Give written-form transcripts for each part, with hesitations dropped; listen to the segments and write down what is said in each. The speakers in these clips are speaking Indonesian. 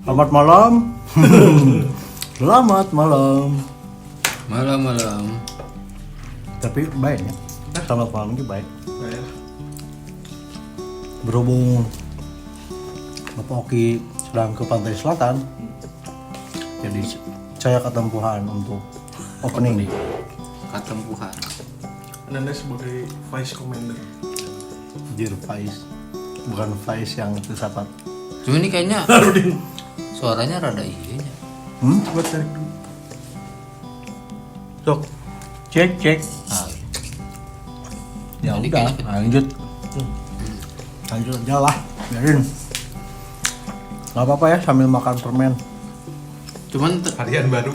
Selamat malam. Selamat malam. Malam. Tapi baik ya. Selamat malam itu baik. Baik. Berhubung Bapak Oki sedang ke pantai selatan, jadi saya ketempuhan untuk opening. Ketempuhan. Anda sebagai vice commander. Dear Vice, bukan Vice yang filsafat. Cuma ini kayaknya suaranya rada iya. Coba cari dulu. Sok, cek. Ah, Ya Jadi udah, kayaknya- lanjut. Lanjut aja lah, biarin. Gak apa-apa ya sambil makan permen. cuman Harian baru.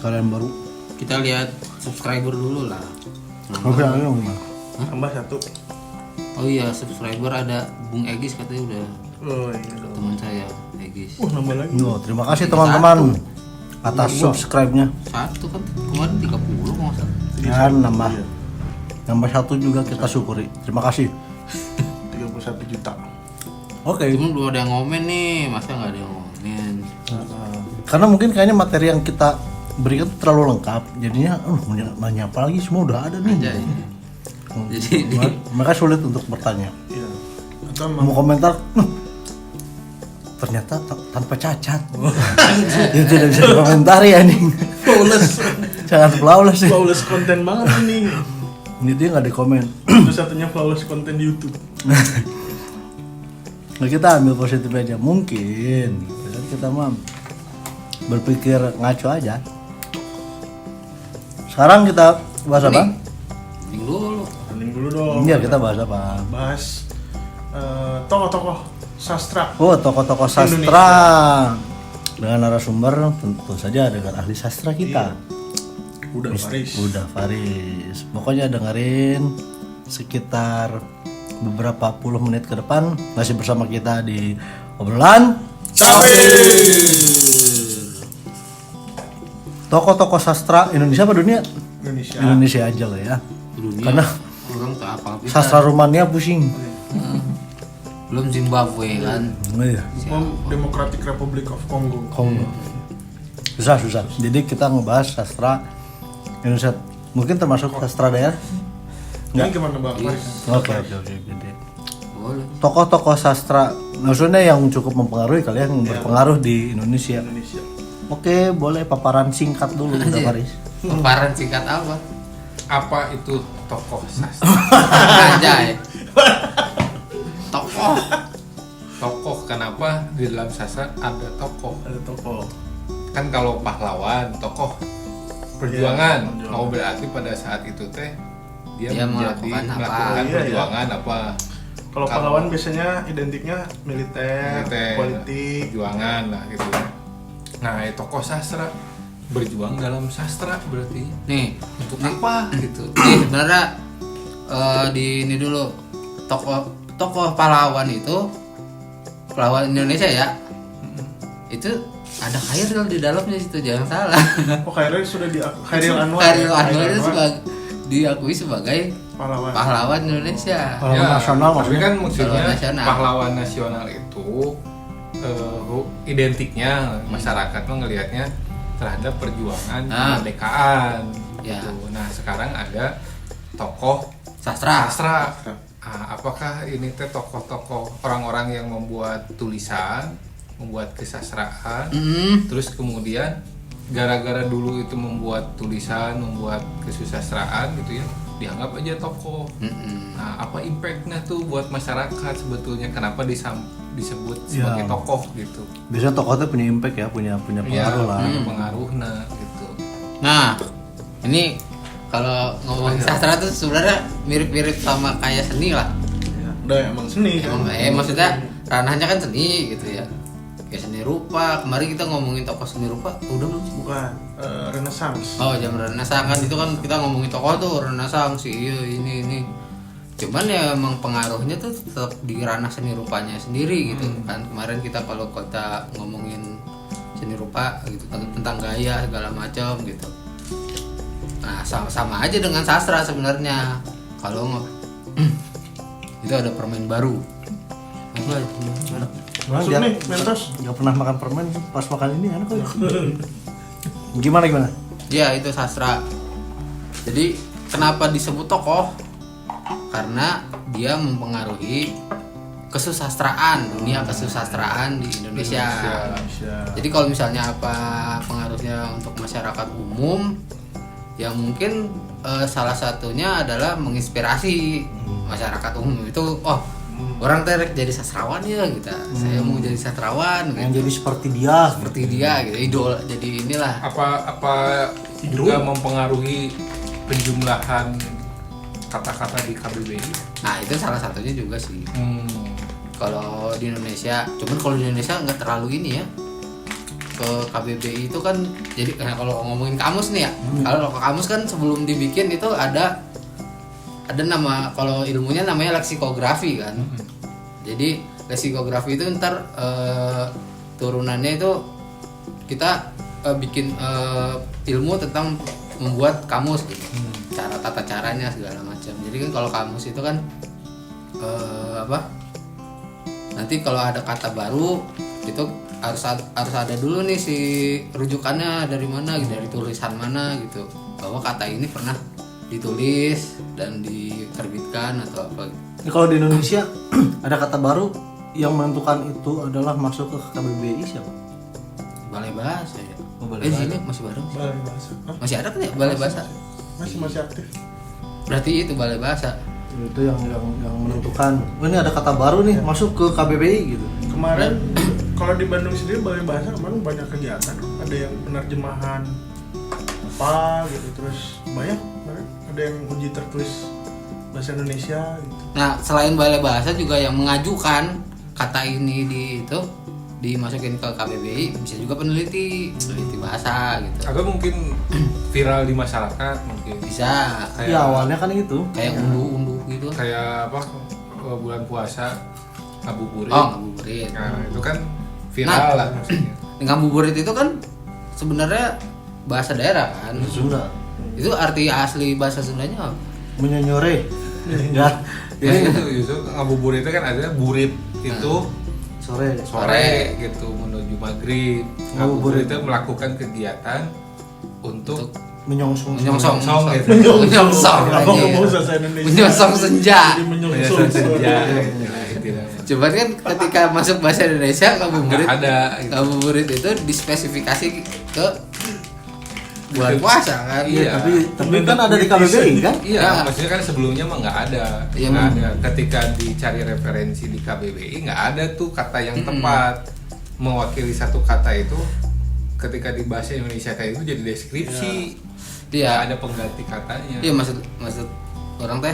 Kalian baru. kita lihat subscriber dulu lah. Oke, ayo gimana? Tambah satu. Oh iya, subscriber ada Bung Egis katanya udah Oh iya. teman saya Egis. Nambah lagi. Yo, terima kasih teman-teman atas subscribe-nya. Satu kan kemarin 30 kalau nggak salah. Dan nambah satu juga kita syukuri. Terima kasih. 31 juta. Oke. Cuma belum ada yang ngomen nih, masa nggak ada yang ngomen? Karena mungkin kayaknya materi yang kita berikan terlalu lengkap. Jadinya, nanya apa lagi semua udah ada nih. Aja ini. Jadi ini Mereka sulit untuk bertanya. Iya. Atau Mau komentar, ternyata tanpa cacat. Itu tidak bisa dikomentari anjing. flawless. Sangat flawless sih. Flawless konten banget ini. Jadi dia nggak dikomen. Itu satunya flawless konten di YouTube. Nah kita ambil positif aja. Mungkin kita mah berpikir ngaco aja. Sekarang kita bahas apa? Mending dulu. Mending dulu dong. Iya, kita bahas apa? Bahas tokoh-tokoh sastra. Oh, tokoh-tokoh sastra dengan narasumber tentu saja dengan ahli sastra kita. Udah Faris. Udah Faris. Pokoknya dengerin sekitar beberapa puluh menit ke depan masih bersama kita di obrolan tokoh-tokoh sastra Indonesia apa dunia? Indonesia. Indonesia aja lah ya. Dunia Karena orang tak apa sastra Rumania pusing. belum Zimbabwe kan. Iya. Democratic Republic of Congo. Kongo. Susah. Jadi kita ngebahas sastra Indonesia. Mungkin termasuk sastra daerah. Ini gimana Bang Faris? Oke. Jadi Boleh. tokoh-tokoh sastra maksudnya yang cukup mempengaruhi kalian yang berpengaruh di Indonesia. Indonesia. Oke, boleh paparan singkat dulu udah Faris. Paparan singkat apa? Apa itu tokoh sastra? Anjay. Tokoh. Tokoh kenapa di dalam sastra ada tokoh? Ada tokoh. Kan kalau pahlawan, tokoh perjuangan. Iya, Mau berarti pada saat itu teh dia Dia menjadi melakukan apa? melakukan Iya, perjuangan apa? Kalau pahlawan biasanya identiknya militer, Militer, politik. perjuangan lah gitu. Nah, tokoh sastra berjuang dalam sastra berarti Nih, untuk apa gitu? nih sebenarnya di ini dulu tokoh pahlawan itu pahlawan Indonesia ya. Itu ada Khairil di dalamnya situ, jangan salah. Oh, Khairil sudah Khairil Anwar. Khairil ya? Anwar itu diakui sebagai pahlawan. pahlawan Indonesia. Pahlawan nasional tapi maksudnya. kan maksudnya Pahlawan nasional. pahlawan nasional itu identiknya masyarakat tuh ngelihatnya terhadap perjuangan kemerdekaan. Ya. Gitu. Nah sekarang ada tokoh Sastra. sastra. Apakah ini teh tokoh-tokoh orang-orang yang membuat tulisan, membuat kesastraan, terus kemudian gara-gara dulu itu membuat tulisan, membuat kesusastraan gitu ya, dianggap aja tokoh. Nah, apa impactnya tuh buat masyarakat sebetulnya? Kenapa disebut sebagai tokoh gitu? Biasanya tokoh itu punya impact ya, punya pengaruh lah. Pengaruhnya gitu. Nah, ini kalau ngomongin sastra tuh sebenarnya mirip-mirip sama kayak seni lah. Udah emang seni kan. Maksudnya ranahnya kan seni gitu ya. Kayak seni rupa. Kemarin kita ngomongin tokoh seni rupa, udah belum sih? Bukan Renaissance. Oh, jam Renaissance kan itu kan kita ngomongin tokoh tuh Renaissance iya ini. Cuman ya emang pengaruhnya tuh tetap di ranah seni rupanya sendiri gitu kan. Kemarin kita kalau kita ngomongin seni rupa gitu tentang gaya segala macam gitu. Nah, sama aja dengan sastra sebenarnya. Kalau itu ada permen baru. Apa? Masuk dia nih, Mentos. nggak pernah makan permen, pas makan ini enak kok. Gimana? Ya itu sastra. Jadi kenapa disebut tokoh? Karena dia mempengaruhi kesusastraan, dunia kesusastraan di Indonesia. Jadi kalau misalnya apa pengaruhnya untuk masyarakat umum, ya mungkin salah satunya adalah menginspirasi masyarakat umum itu. Orang terek jadi sastrawan ya gitu. Saya mau jadi sastrawan Yang gitu. jadi seperti dia. Seperti dia gitu, idol. Jadi inilah. Apa juga mempengaruhi penjumlahan kata-kata di KBBI? Nah, itu salah satunya juga sih. Kalau di Indonesia, cuman kalau di Indonesia nggak terlalu ini ya. Ke KBBI itu kan jadi kalau ngomongin kamus nih ya. Kalau ke kamus kan sebelum dibikin itu ada nama, kalau ilmunya namanya leksikografi kan. Jadi leksikografi itu ntar turunannya itu kita bikin ilmu tentang membuat kamus gitu. Cara tata caranya segala macam. Jadi kan kalau kamus itu kan nanti kalau ada kata baru itu harus ada dulu nih si rujukannya dari mana, dari tulisan mana gitu, bahwa kata ini pernah ditulis dan diterbitkan atau apa gitu. Ini kalau di Indonesia ada kata baru yang menentukan itu adalah masuk ke KBBI siapa? Balai Bahasa ya. Balai Bahasa. Ini masih baru. Balai Bahasa. Masih ada kan ya Balai Bahasa? Masih aktif. Berarti itu Balai Bahasa. Itu yang menentukan. Ini ada kata baru nih masuk ke KBBI gitu. Kemarin kalau di Bandung sendiri Balai Bahasa kemarin banyak kegiatan. Ada yang penerjemahan apa gitu, terus banyak ada yang uji tertulis bahasa Indonesia gitu. Nah, selain Balai Bahasa juga yang mengajukan kata ini dimasukin ke KBBI, bisa juga peneliti bahasa gitu. Atau mungkin viral di masyarakat mungkin. Bisa. Ya awalnya kan itu. Kayak unduh-unduh gitu. Kayak apa, bulan puasa ngabuburit. Ngabuburit. Nah, itu kan viral lah maksudnya. Ngabuburit itu kan sebenarnya bahasa daerah kan. Sunda. Itu arti asli bahasa Sundanya apa? Menyonyore. Ya. Ya itu ngabuburit itu kan ada burit itu sore gitu menuju maghrib. Ngabuburit itu melakukan kegiatan untuk menyongsong gitu. Menyongsong senja. Jadi menyongsong senja. Cuman kan ketika masuk bahasa Indonesia ngabuburit ada gitu. Ngabuburit itu dispesifikasi ke bulan puasa kan. Iya. Tapi kan ada di KBBI kan? Iya, maksudnya kan sebelumnya mah nggak ada. Iya, Nggak ada. Ketika dicari referensi di KBBI nggak ada tuh kata yang tepat mewakili satu kata itu. Ketika di bahasa Indonesia kayak itu jadi deskripsi. Iya. Nggak ada pengganti katanya. Iya, maksud orang teh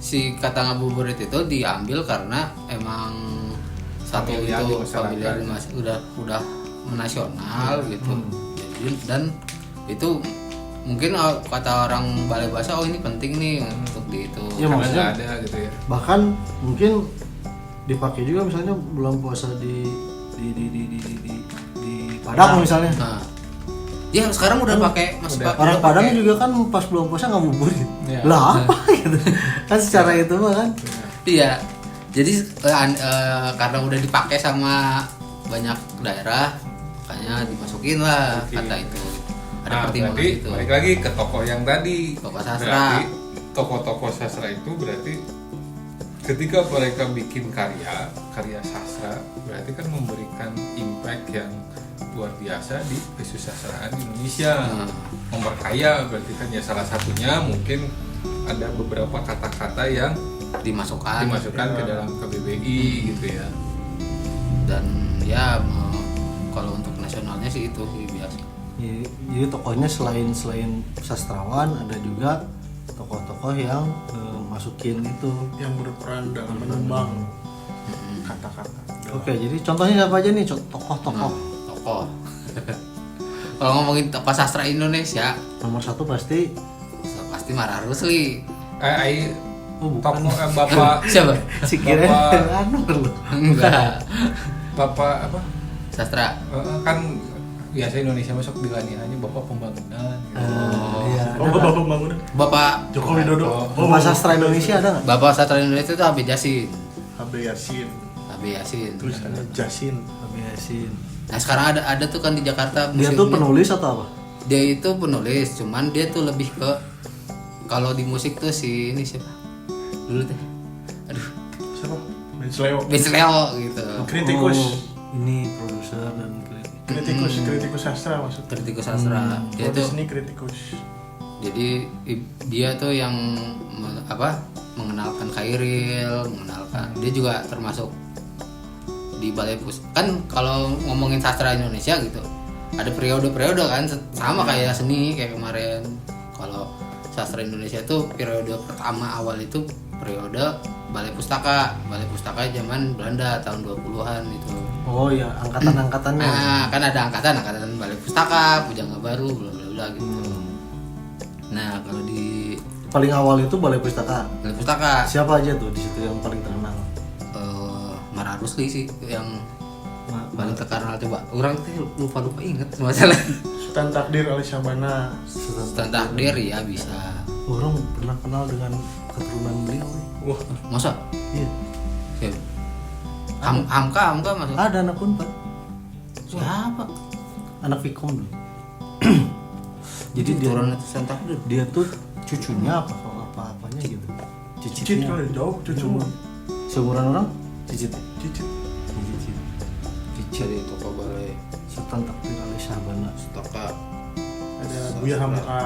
si kata ngabuburit itu diambil karena emang satu Familiar di itu masyarakat. familiar udah menasional gitu. Jadi, dan itu mungkin kata orang Balai Bahasa ini penting nih untuk di itu. Ya, Karena maksudnya nggak ada gitu ya. bahkan mungkin dipakai juga misalnya bulan puasa di Padang misalnya. Nah, ya sekarang udah pakai Orang Padang juga kan pas bulan puasa ngabuburit. Ya. Lah apa gitu. Kan secara itu mah kan. Iya. Jadi karena udah dipakai sama banyak daerah, makanya dimasukin lah kata itu. Ada pertimbangan berarti itu. balik lagi ke tokoh yang tadi. Tokoh sastra. Berarti tokoh-tokoh sastra itu berarti ketika mereka bikin karya sastra, berarti kan memberikan impact yang luar biasa di kesusastraan Indonesia. Memperkaya berarti kan ya, salah satunya mungkin ada beberapa kata-kata yang dimasukkan ke dalam KBBI gitu ya. Dan ya kalau untuk nasionalnya sih itu sih biasa. Jadi tokohnya selain sastrawan ada juga tokoh-tokoh yang masukin itu yang berperan dalam menyumbang kata-kata. Oke, jadi contohnya siapa aja nih tokoh-tokoh? Tokoh. Kalau ngomongin tokoh sastra Indonesia, Nomor satu pasti pasti Marah Rusli. Tokoh Bapak Siapa? si kira Bapak- anu loh. Enggak. Bapak apa? Sastra. Kan biasa Indonesia masuk dilanihannya Bapak Pembangunan gitu. Iya. Bapak pembangunan Bapak Joko Widodo. Bapak sastra Indonesia ada nggak? Bapak sastra Indonesia itu Habib Yasin. HB Yasin. Habib Abe Yasin. tulisannya Jasin. Abi Yasin. Nah sekarang ada tuh kan di Jakarta Dia tuh museumnya. penulis atau apa? Dia itu penulis, cuman dia tuh lebih ke kalau di musik tuh si ini siapa dulu teh, aduh Siapa? Ben Sleo. Benz Leo gitu, Kritikus. Ini produser dan Kritikus sastra maksudnya. kritikus sastra. Dia Kalau di tuh sini kritikus. jadi dia tuh yang mengenalkan Khairil, mengenalkan dia juga termasuk di Balai kan kalau ngomongin sastra Indonesia gitu ada periode-periode kan sama kayak seni kayak kemarin. Kalau sastra Indonesia itu periode pertama awal itu periode Balai Pustaka zaman Belanda tahun 20-an itu. Oh ya, angkatan-angkatannya. Nah, kan ada angkatan Balai Pustaka, Pujangga Baru, bla bla bla gitu. Nah, kalau di Paling awal itu Balai Pustaka. Balai Pustaka Siapa aja tuh di situ yang paling terkenal? Mara Rusli sih yang Ma- paling terkenal. Coba orang tuh lupa inget masalah. Sultan Takdir Ali Syabana. Sultan Takdir ya bisa. Orang pernah kenal dengan keturunan beliau. Wah, Masa? Iya. Siapa? Hamka masuk. Ada anak Unpad. Siapa? Anak Fikom dulu. Jadi dia Turun Sultan Takdir. dia tuh cucunya apa-apanya gitu. Cicit Cicitnya. kali jauh cucu mah. Seumuran orang cicit. Cicit. Cicit. Dari toko Balai Sultan Takdir Ali Syahbana. Pustaka. Ada Buya Hamka.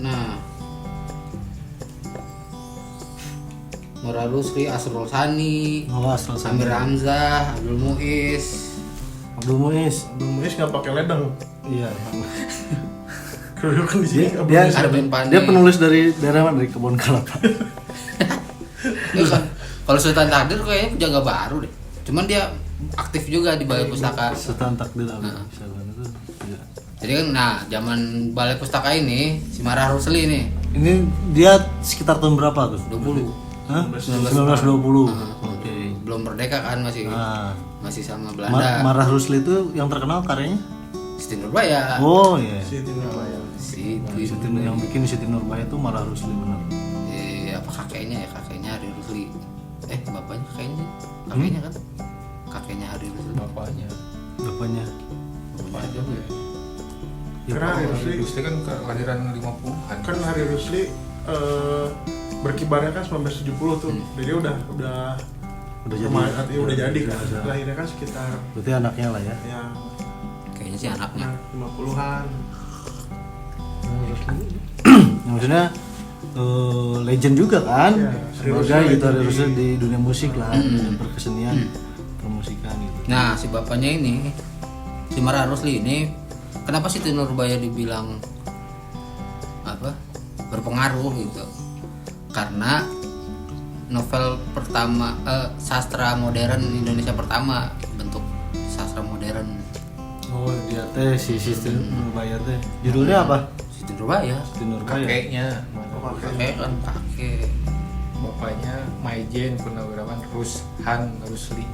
Nah, Mara Rusli, Asrul Sani, Oh, asal Samir Hamzah, Abdul Muiz. Abdul Muiz. Abdul Muiz nggak pakai ledeng. Iya. Kalau kan di sini Dia, Abdul dia, Muiz Arben Pani. dia penulis dari daerah mana? Dari Kebun Kelapa. Ya kan, kalau Sultan Takdir kayaknya Pujangga Baru deh. Cuman dia aktif juga di Balai Pustaka. Sultan Takdir Ali Nah. Syahbana itu. Iya. Jadi kan, nah zaman Balai Pustaka ini si Mara Rusli nih Ini dia sekitar tahun berapa tuh? 20 Hah? 1920. Oke. belum merdeka kan masih Nah, masih sama Belanda. Marah Rusli itu yang terkenal karyanya? Siti Nurbaya. Oh iya. Siti Nurbaya. Siti. Yang bikin Siti Nurbaya itu Marah Rusli benar. Apa kakeknya ya? Kakeknya Hari Rusli. Bapaknya kakeknya kan? Kakeknya Hari Rusli. bapaknya Bapaknya. Bapaknya juga ya. Karena Hari Rusli Rusli kan kelahiran 50-an. kan Hari Rusli berkibarnya kan 1970 tuh. Jadi udah Udah jadi. udah jadi kan. Udah. Lahirnya kan sekitar Berarti anaknya lah ya. ya Kayaknya sih anaknya. 50-an. Ya, maksudnya legend juga kan? Iya, Sebagai Rusli gitu Hari legend Rusli di- di dunia musik lah, dunia perkesenian, permusikan gitu. Nah, si bapaknya ini, si Mara Rusli ini, kenapa sih Siti Nurbaya dibilang apa? Berpengaruh gitu? Karena novel pertama sastra modern Indonesia pertama bentuk sastra modern Oh dia teh si Siti Nurbaya teh. Judulnya apa? Siti Nurbaya. Siti Nurbaya. Kakeknya Kakek kan kakek. bapaknya Maijen Purnawirawan Rushan Rusli.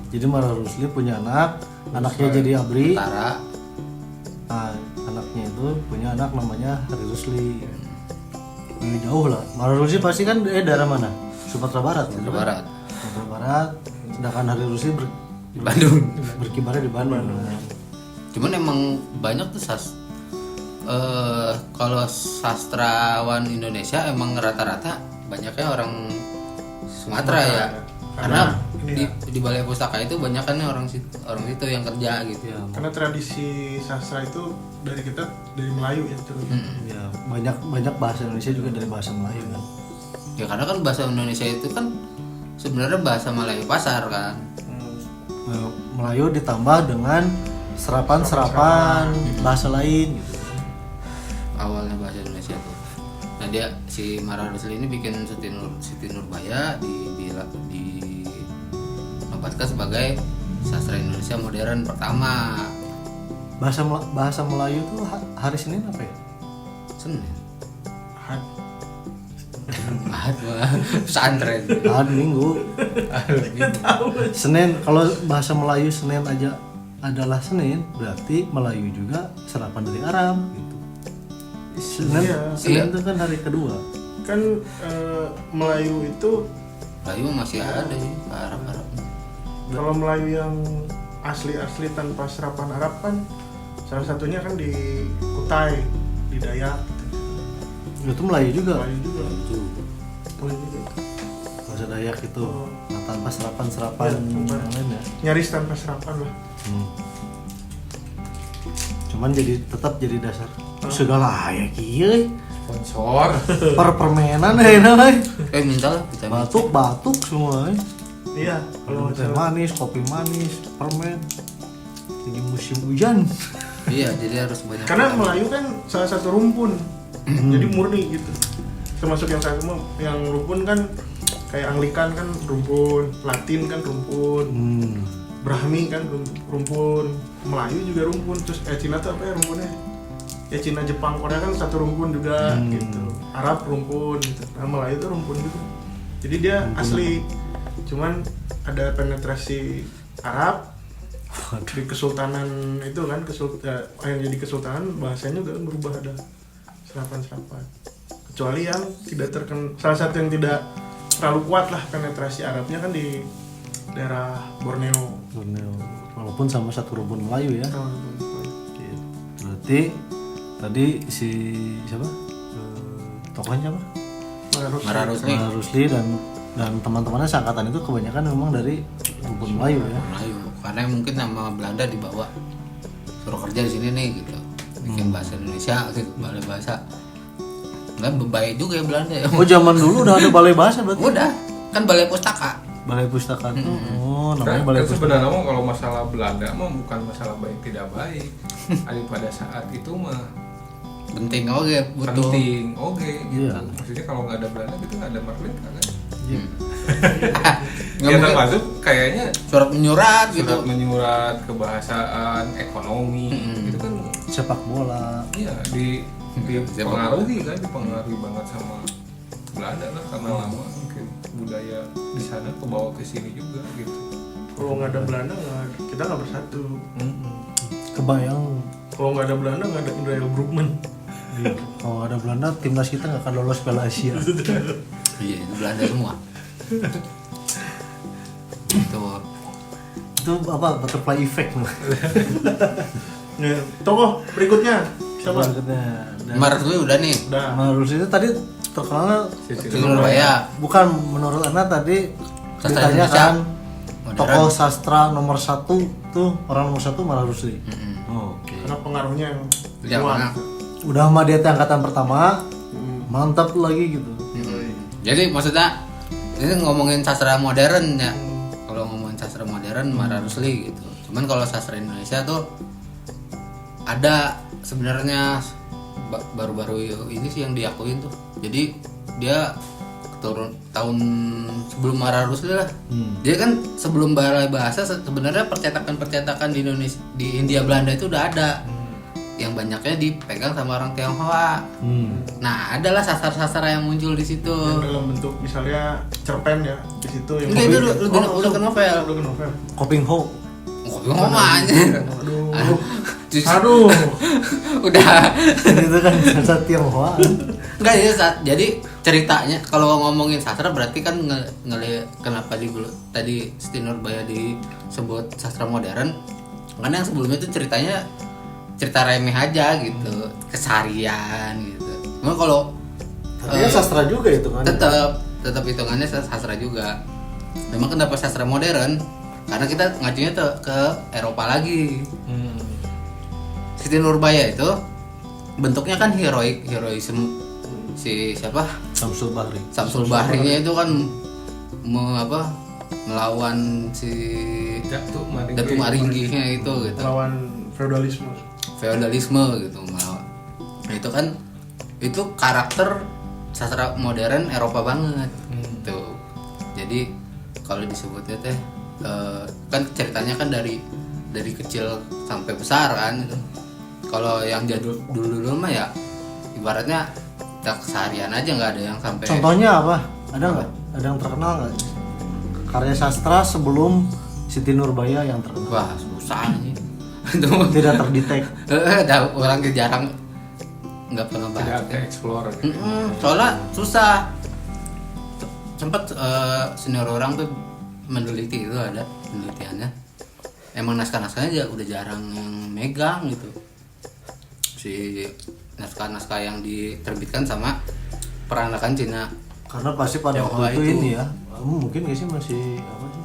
Jadi Marah Rusli punya anak, anaknya jadi Abri. Tara. Nah, anaknya itu punya anak namanya Hari Rusli. Jauh lah. Marah Rusli pasti kan daerah mana? Sumatera Barat. Kan? Sumatera Barat. Sumatera Barat. Sedangkan Hari Rusli Di Bandung. berkibarnya di Bandung. Cuman emang banyak tuh kalau sastrawan Indonesia emang rata-rata banyaknya orang Sumatera ya. Karena di Balai Pustaka itu banyak kan orang situ yang kerja gitu. Ya, Karena tradisi sastra itu dari kita dari Melayu ya terus. ya banyak bahasa Indonesia juga dari bahasa Melayu kan. Ya karena kan bahasa Indonesia itu kan sebenarnya bahasa Melayu pasar kan. Melayu ditambah dengan serapan bahasa lain gitu. Awalnya bahasa Indonesia tuh. Nah dia si Mara Rusli ini bikin Siti Nurbaya dinobatkan sebagai sastra Indonesia modern pertama. Bahasa Melayu tuh hari Senin apa ya? Senin. Had. Ahad mah pesantren. Hari Minggu. Senin, kalau bahasa Melayu Senin aja adalah Senin, berarti Melayu juga serapan dari Arab gitu. Senin Iya. itu kan hari kedua. Kan Melayu itu Melayu masih ada sih Arab. Kalau Melayu yang asli tanpa serapan Arab kan salah satunya kan di Kutai, di Dayak. Itu Melayu juga. Melayu juga. Melayu juga. Bahasa Dayak itu tanpa serapan Ya, yang lain ya. Nyaris tanpa serapan lah. Cuman tetap jadi dasar segala aya kieu Sponsor. permainan euy. Minta lah kita Batuk semua. Iya, kalau Teh manis, kopi manis, permen. Ini musim hujan. iya jadi harus banyak karena Melayu kan salah satu rumpun. Jadi murni gitu. Termasuk yang satu yang rumpun kan kayak Anglikan kan rumpun, Latin kan rumpun. Brahmi kan rumpun, Melayu juga rumpun, terus Cina tuh apa ya rumpunnya? Ya Cina, Jepang, Korea kan satu rumpun juga gitu. Arab rumpun gitu. Nah, Melayu tuh rumpun juga. Jadi dia asli, cuman ada penetrasi Arab di kesultanan itu kan yang jadi kesultanan bahasanya juga berubah, ada serapan-serapan. Kecuali yang tidak salah satu yang tidak terlalu kuat lah penetrasi Arabnya kan di daerah Borneo. Walaupun sama satu rumpun Melayu ya. Gitu. Berarti tadi si siapa? Tokohnya apa? Mara Rusli dan teman-temannya seangkatan itu kebanyakan memang dari rumpun Melayu ya. Melayu karena mungkin nama Belanda dibawa suruh kerja di sini nih gitu, bikin bahasa Indonesia gitu, balai bahasa nggak baik juga ya Belanda ya. Oh zaman dulu udah ada balai bahasa berarti? Udah kan balai pustaka. Balai pustaka. Oh namanya Kan balai pustaka. sebenarnya mah kalau masalah Belanda mah bukan masalah baik tidak baik. Pada saat itu mah Penting oke butuh. penting, oke gitu. Iya. Maksudnya kalau nggak ada Belanda kita nggak ada merdeka kan? Iya. Nggak Ya mungkin termasuk kayaknya surat menyurat gitu. surat menyurat, kebahasaan, ekonomi, gitu kan. Sepak bola. Iya dipengaruhi banget sama Belanda lah karena lama mungkin budaya di sana kebawa ke sini juga gitu. Kalau nggak ada Belanda kita nggak bersatu. Kebayang. Kalau nggak ada Belanda nggak ada Indra Brookman. Kalau ada Belanda timnas kita nggak akan lolos Piala Asia. Iya itu Belanda semua. Itu apa butterfly effect loh. Nah, tokoh berikutnya siapa? Mara dulu udah nih. Udah. Menurut itu tadi terkenal Siti Nurbaya. bukan menurut Anda tadi Sastra ditanyakan Modern. tokoh sastra nomor 1 tuh orang nomor 1 Mara Rusli. Oke. Karena pengaruhnya yang Iya, kuat. karena Udah sama dia angkatan pertama, mantap lagi gitu. Jadi maksudnya ini ngomongin sastra modern ya. Kalau ngomongin sastra modern Mara Rusli gitu. Cuman kalau sastra Indonesia tuh ada sebenarnya baru-baru ini sih yang diakuin tuh. Jadi dia turun tahun sebelum Mara Rusli lah. Dia kan sebelum balai bahasa sebenarnya percetakan di Indonesia di Hindia Belanda itu udah ada. Yang banyaknya dipegang sama orang Tionghoa. Nah, adalah sastra-sastra yang muncul di situ. Yang dalam bentuk misalnya cerpen ya di situ yang Enggak, itu udah ke novel. Udah ke novel. Koping Ho. Ngomong aja. Aduh. Udah. Itu kan sastra Tionghoa. Enggak ya, jadi ceritanya kalau ngomongin sastra berarti kan kenapa tadi Siti Nurbaya disebut sastra modern? Karena yang sebelumnya itu ceritanya cerita remeh aja gitu, keseharian gitu. Cuma kalau Tapi sastra juga itu kan. tetap hitungannya sastra juga. Memang kenapa sastra modern? Karena kita ngajunya ke Eropa lagi. Siti Nurbaya itu bentuknya kan heroisme si siapa? Samsul Bahrinya itu kan melawan si Datu Maringginya itu gitu. Lawan feodalisme gitu melawan. Nah, itu kan itu karakter sastra modern Eropa banget gitu. Jadi kalau disebutnya teh kan ceritanya kan dari kecil sampai besar kan gitu. Kalau yang jadul dulu mah ya ibaratnya keseharian aja, nggak ada yang sampai. Contohnya apa? Ada nggak? Ada yang terkenal nggak? Karya sastra sebelum Siti Nurbaya yang terkenal. Wah susah nih. Tidak terdetek. Orang jarang nggak pernah baca. Tidak ke explore gitu. Soalnya susah. sempat senior orang tuh meneliti, itu ada penelitiannya. Emang naskah-naskahnya udah jarang yang megang gitu. Si naskah-naskah yang diterbitkan sama peranakan Cina. Karena pasti pada Tionghoa waktu itu itu. ini ya. Mungkin gak sih masih apa sih?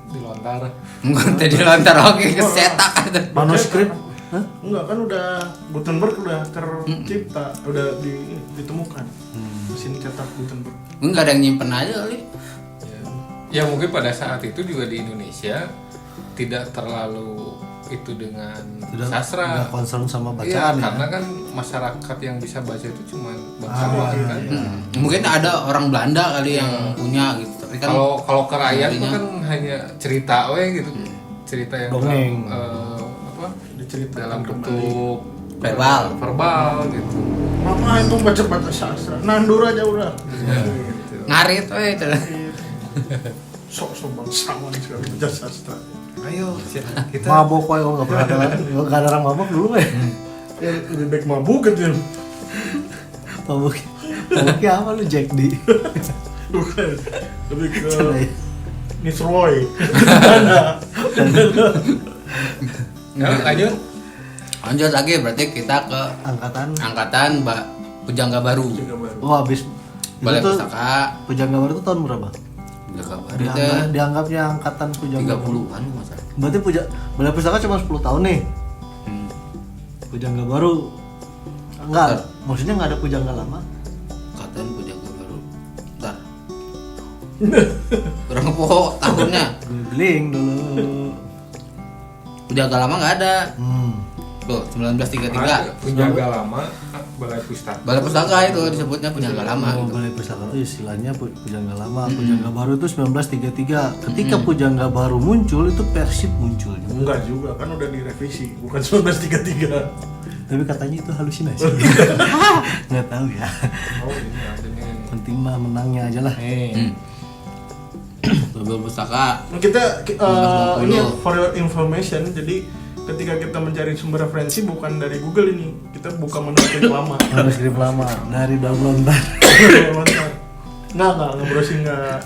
Dilontar. Enggak tadi lontar oke kesetak gitu. Manuskrip. Hah? Enggak kan udah Gutenberg udah tercipta, udah ditemukan. Mesin cetak Gutenberg. Enggak ada yang nyimpen aja kali. Ya mungkin pada saat itu juga di Indonesia tidak terlalu itu dengan Tidak sastra. nggak concern sama Iya, bacaan ya. karena kan masyarakat yang bisa baca itu cuma Ah, bangsawan iya, kan. iya. Mungkin ada orang Belanda kali yang punya gitu. Tapi kan Kalau kerakyat itu intinya- kan hanya cerita gitu. Cerita yang Dongeng. apa? Diceritakan Dalam kembali. bentuk verbal gitu. Mama itu baca sastra, nandur aja udah. Gitu. ngarit we itu. Sok-sok bangsawan sekali baca sastra. Ayo kita Mabok wae enggak pernah ada enggak ada orang mabok dulu weh. Ya lebih baik mabuk gitu. Mabok. Maboknya apa lu Jack D? Bukan. Lebih ke Canda ya. Nisroy. lanjut. Lanjut lagi berarti kita ke angkatan Mbak Pujangga Baru. Juga baru. Oh habis Balai itu tuh Pustaka Pujangga Baru itu tahun berapa? Pujangga Baru teh Dianggapnya angkatan Pujangga Baru. 30-an masa. Berarti Balai Pustaka cuma 10 tahun nih. Pujangga Baru enggak, maksudnya enggak ada Pujangga lama. Angkatan Pujangga Baru. Bentar. Berapa pokok tahunnya? Googling dulu. Pujangga lama nggak ada. Tuh, 1933. Penjaga lama Balai Pustaka. Balai Pustaka itu disebutnya Pujangga lama Oh, gitu. Balai Pustaka itu istilahnya Pujangga lama. Pujangga Baru itu 1933. Ketika Pujangga Baru muncul itu Persib muncul juga. Enggak juga, kan udah direvisi, bukan 1933. Tapi katanya itu halusinasi. Nggak tahu ya. Oh ini ada nih. Penting mah menangnya aja lah. Balai Pustaka. Nah, kita 1920. ini for your information, jadi ketika kita mencari sumber referensi bukan dari Google ini, kita buka manuskrip lama. Manuskrip lama dari daun lontar. Nggak browsing nggak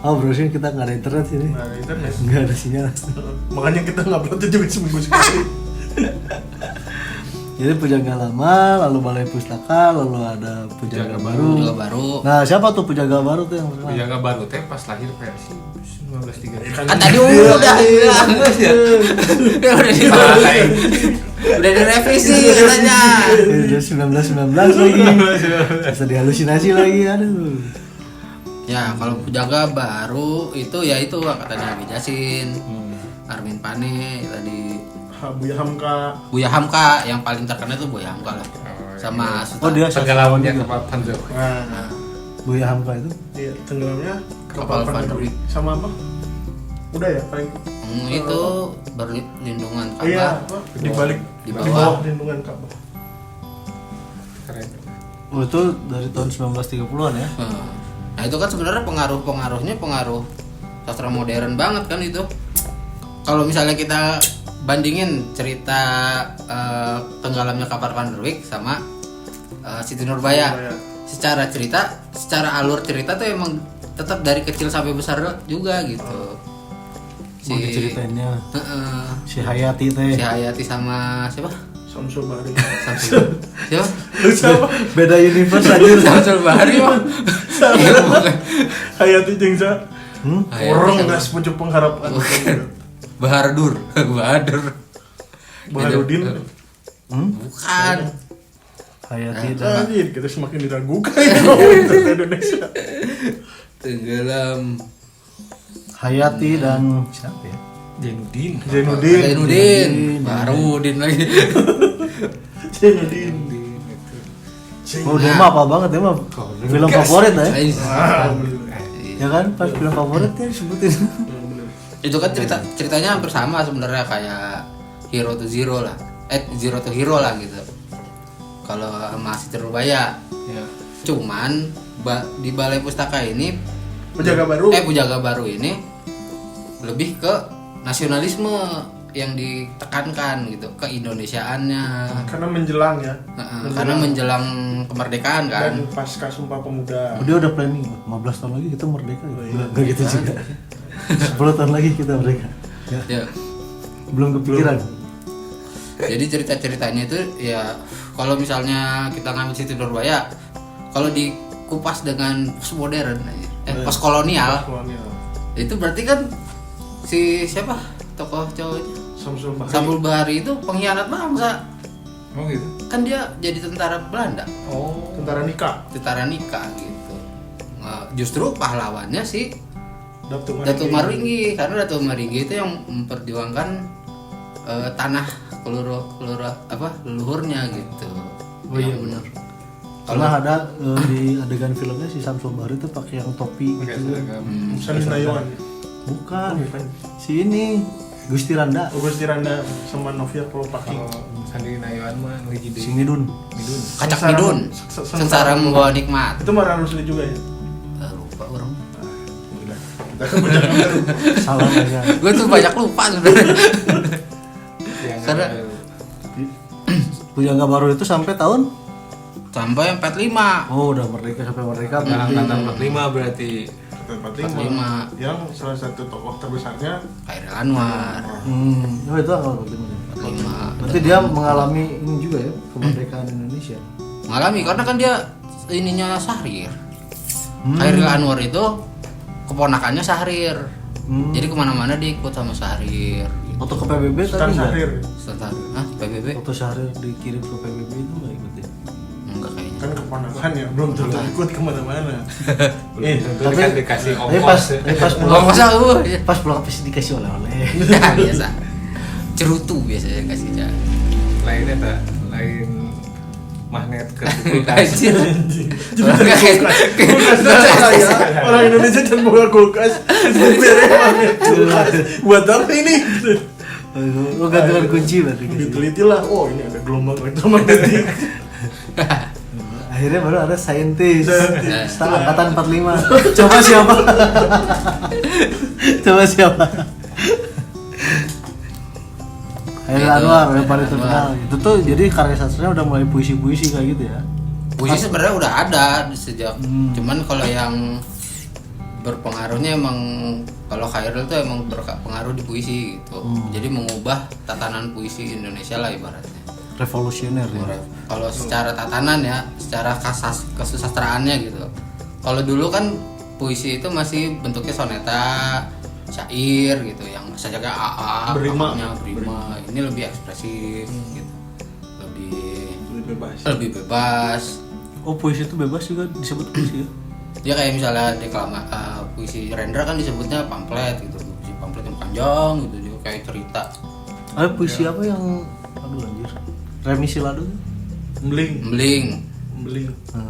Oh browsing kita nggak ada internet sini. ada internet. Nggak ada sinyal. Makanya kita nggak upload juga seminggu sekali. Jadi Pujangga lama, lalu Balai Pustaka, lalu ada Pujangga Baru. Pujangga Baru. Nah siapa tuh Pujangga Baru tuh yang terkenal? Penjaga baru teh pas lahir versi 1933. Kan tadi udah bilang. Ya udah dibahas. Udah direvisi katanya. Udah 1919 lagi. Bisa dihalusinasi lagi, aduh. Ya, kalau Pujangga Baru itu ya itu angkatannya Abi Jasin, Armin Pane tadi, Buya Hamka. Buya Hamka yang paling terkenal itu Buya Hamka lah. Sama Oh dia Penggalawannya kapal Panzer. Nah, Buya Hamka itu. iya tenggelamnya Kapal Van der Wijk. sama apa? Udah ya paling. Itu berlindungan Iya, Ka'bah. apa? Di balik Di di bawah. bawah lindungan Ka'bah. Keren. Oh itu dari tahun 1930-an ya. Nah, itu kan sebenarnya pengaruh-pengaruhnya pengaruh sastra modern banget kan itu. Kalau misalnya kita bandingin cerita tenggelamnya kapal Van der Wijk sama Siti Nurbaya. Secara cerita, secara alur cerita tuh emang tetap dari kecil sampai besar juga gitu. Mau diceritainnya Heeh. si Hayati teh. Si Hayati sama siapa? Samsul Bahri. Samsul. Siapa? Lu siapa? Beda universe aja. Samsul Bahari mah. Iya, bukan. Hayati jeung sa. Hayati Orang sama- nggak sepucuk pengharapan. Bahadur. Bahadur. Baharudin. Bukan. Hayati dan Anjir, kita semakin diragukan ya pemerintah Indonesia. Tenggelam. Hayati dan siapa ya? Jendin. Zainuddin. Zainuddin. Barudin lagi. Zainuddin. Oh dia mah apa banget dia mah film favorit ya. Ah, bener. Ya kan pas film favorit ya disebutin. Itu kan ceritanya hampir sama sebenarnya kayak Hero to Zero lah. Zero to Hero lah gitu. Kalau sama Siti Nurbaya. Ya. Cuman di Balai Pustaka ini Penjaga baru. Pujangga Baru ini lebih ke nasionalisme yang ditekankan gitu, keindonesiaannya. Karena menjelang ya. Karena menjelang kemerdekaan kan. Dan pasca Sumpah Pemuda. Dia udah planning 15 tahun lagi kita merdeka. Enggak gitu juga. 10 tahun lagi kita merdeka. Ya. Belum kepikiran. Jadi cerita-ceritanya itu ya kalau misalnya kita ngambil Siti Nurbaya, kalau dikupas dengan postmodern, postkolonial, itu berarti kan si siapa tokoh cowoknya Samsul Bahari itu pengkhianat bangsa. Oh gitu. Kan dia jadi tentara Belanda. Oh. Tentara nikah gitu. Justru pahlawannya si Datuk Maringgi, karena Datuk Maringgi itu yang memperjuangkan tanah leluhurnya gitu. Oh iya benar. Karena ada di adegan filmnya si Samsul Bahari itu pakai yang topi gitu. Sandi Nayawan. Bukan. Si ini Gusti Randa. Gusti Randa sama Novia Polopaking. Sandi Nayawan mah hiji Si Midun. Kacak Midun. Sengsara membawa nikmat. Itu Mara Rusli juga ya? Lupa orang. Salah aja. Gue tuh banyak lupa sebenarnya. Karena Pujangga Baru itu sampai tahun sampai 45. Oh, udah merdeka sampai merdeka. angkatan 45 berarti. 45. Yang salah satu tokoh terbesarnya Khairil Anwar. Oh itu angkatan 45. Berarti dia mengalami ini juga ya, kemerdekaan Indonesia. Mengalami karena kan dia ininya Syahrir. Khairil Anwar itu keponakannya Syahrir. Jadi kemana-mana dia ikut sama Syahrir. Waktu ke PBB Sultan tadi enggak? Syahrir. PBB? Waktu Syahrir dikirim ke PBB itu enggak ikut ya? Enggak kayaknya. Kan keponakan ya, belum tentu ikut kemana-mana. Tapi kan dikasih pas Oh, masa pas pulang pasti dikasih oleh-oleh. biasa. Cerutu biasanya kasihnya. lainnya tak lain magnet ke kulkas. Orang Indonesia jangan buka kulkas. Buat apa ini? Lu gantungan kunci berarti. Diteliti lah. Oh ini ada gelombang elektromagnetik. Akhirnya baru ada saintis. Angkatan 45. Coba siapa? Khairil Anwar yang paling terkenal. Itu tuh jadi karya sastranya udah mulai puisi-puisi kayak gitu ya. Puisi sebenarnya udah ada sejak. Cuman kalau yang berpengaruhnya emang kalau Khairil tuh emang berpengaruh di puisi gitu. Jadi mengubah tatanan puisi Indonesia lah ibaratnya. Revolusioner ya. Kalau secara tatanan ya, secara kesusastraannya gitu. Kalau dulu kan puisi itu masih bentuknya soneta, syair gitu, yang sajaknya AA, Berima. Ini lebih ekspresif gitu. Lebih bebas. Oh puisi itu bebas juga disebut puisi ya? Dia kayak misalnya puisi Rendra kan disebutnya pamflet gitu. Puisi pamflet yang panjang gitu, juga kayak cerita. Ada puisi apa yang aduh anjir. Remisi Lado tuh? Mbeling.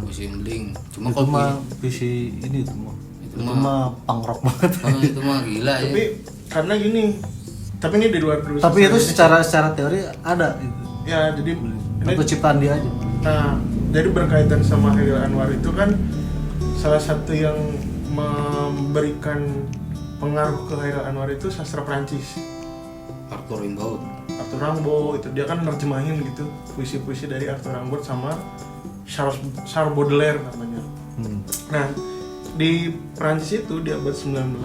Puisi Mbeling. Cuma itu mah puisi ini itu mah punk rock banget. Itu mah gila ya. Tapi karena gini, tapi ini di luar dulu. Tapi itu secara teori ada itu. Ya jadi atau ciptaan dia aja. Nah, jadi berkaitan sama Khairil Anwar itu kan salah satu yang memberikan pengaruh ke Khairil Anwar itu sastra Prancis. Arthur Rimbaud itu dia kan nerjemahin gitu puisi-puisi dari Arthur Rimbaud sama Charles Baudelaire namanya. Nah, di Prancis itu di abad 19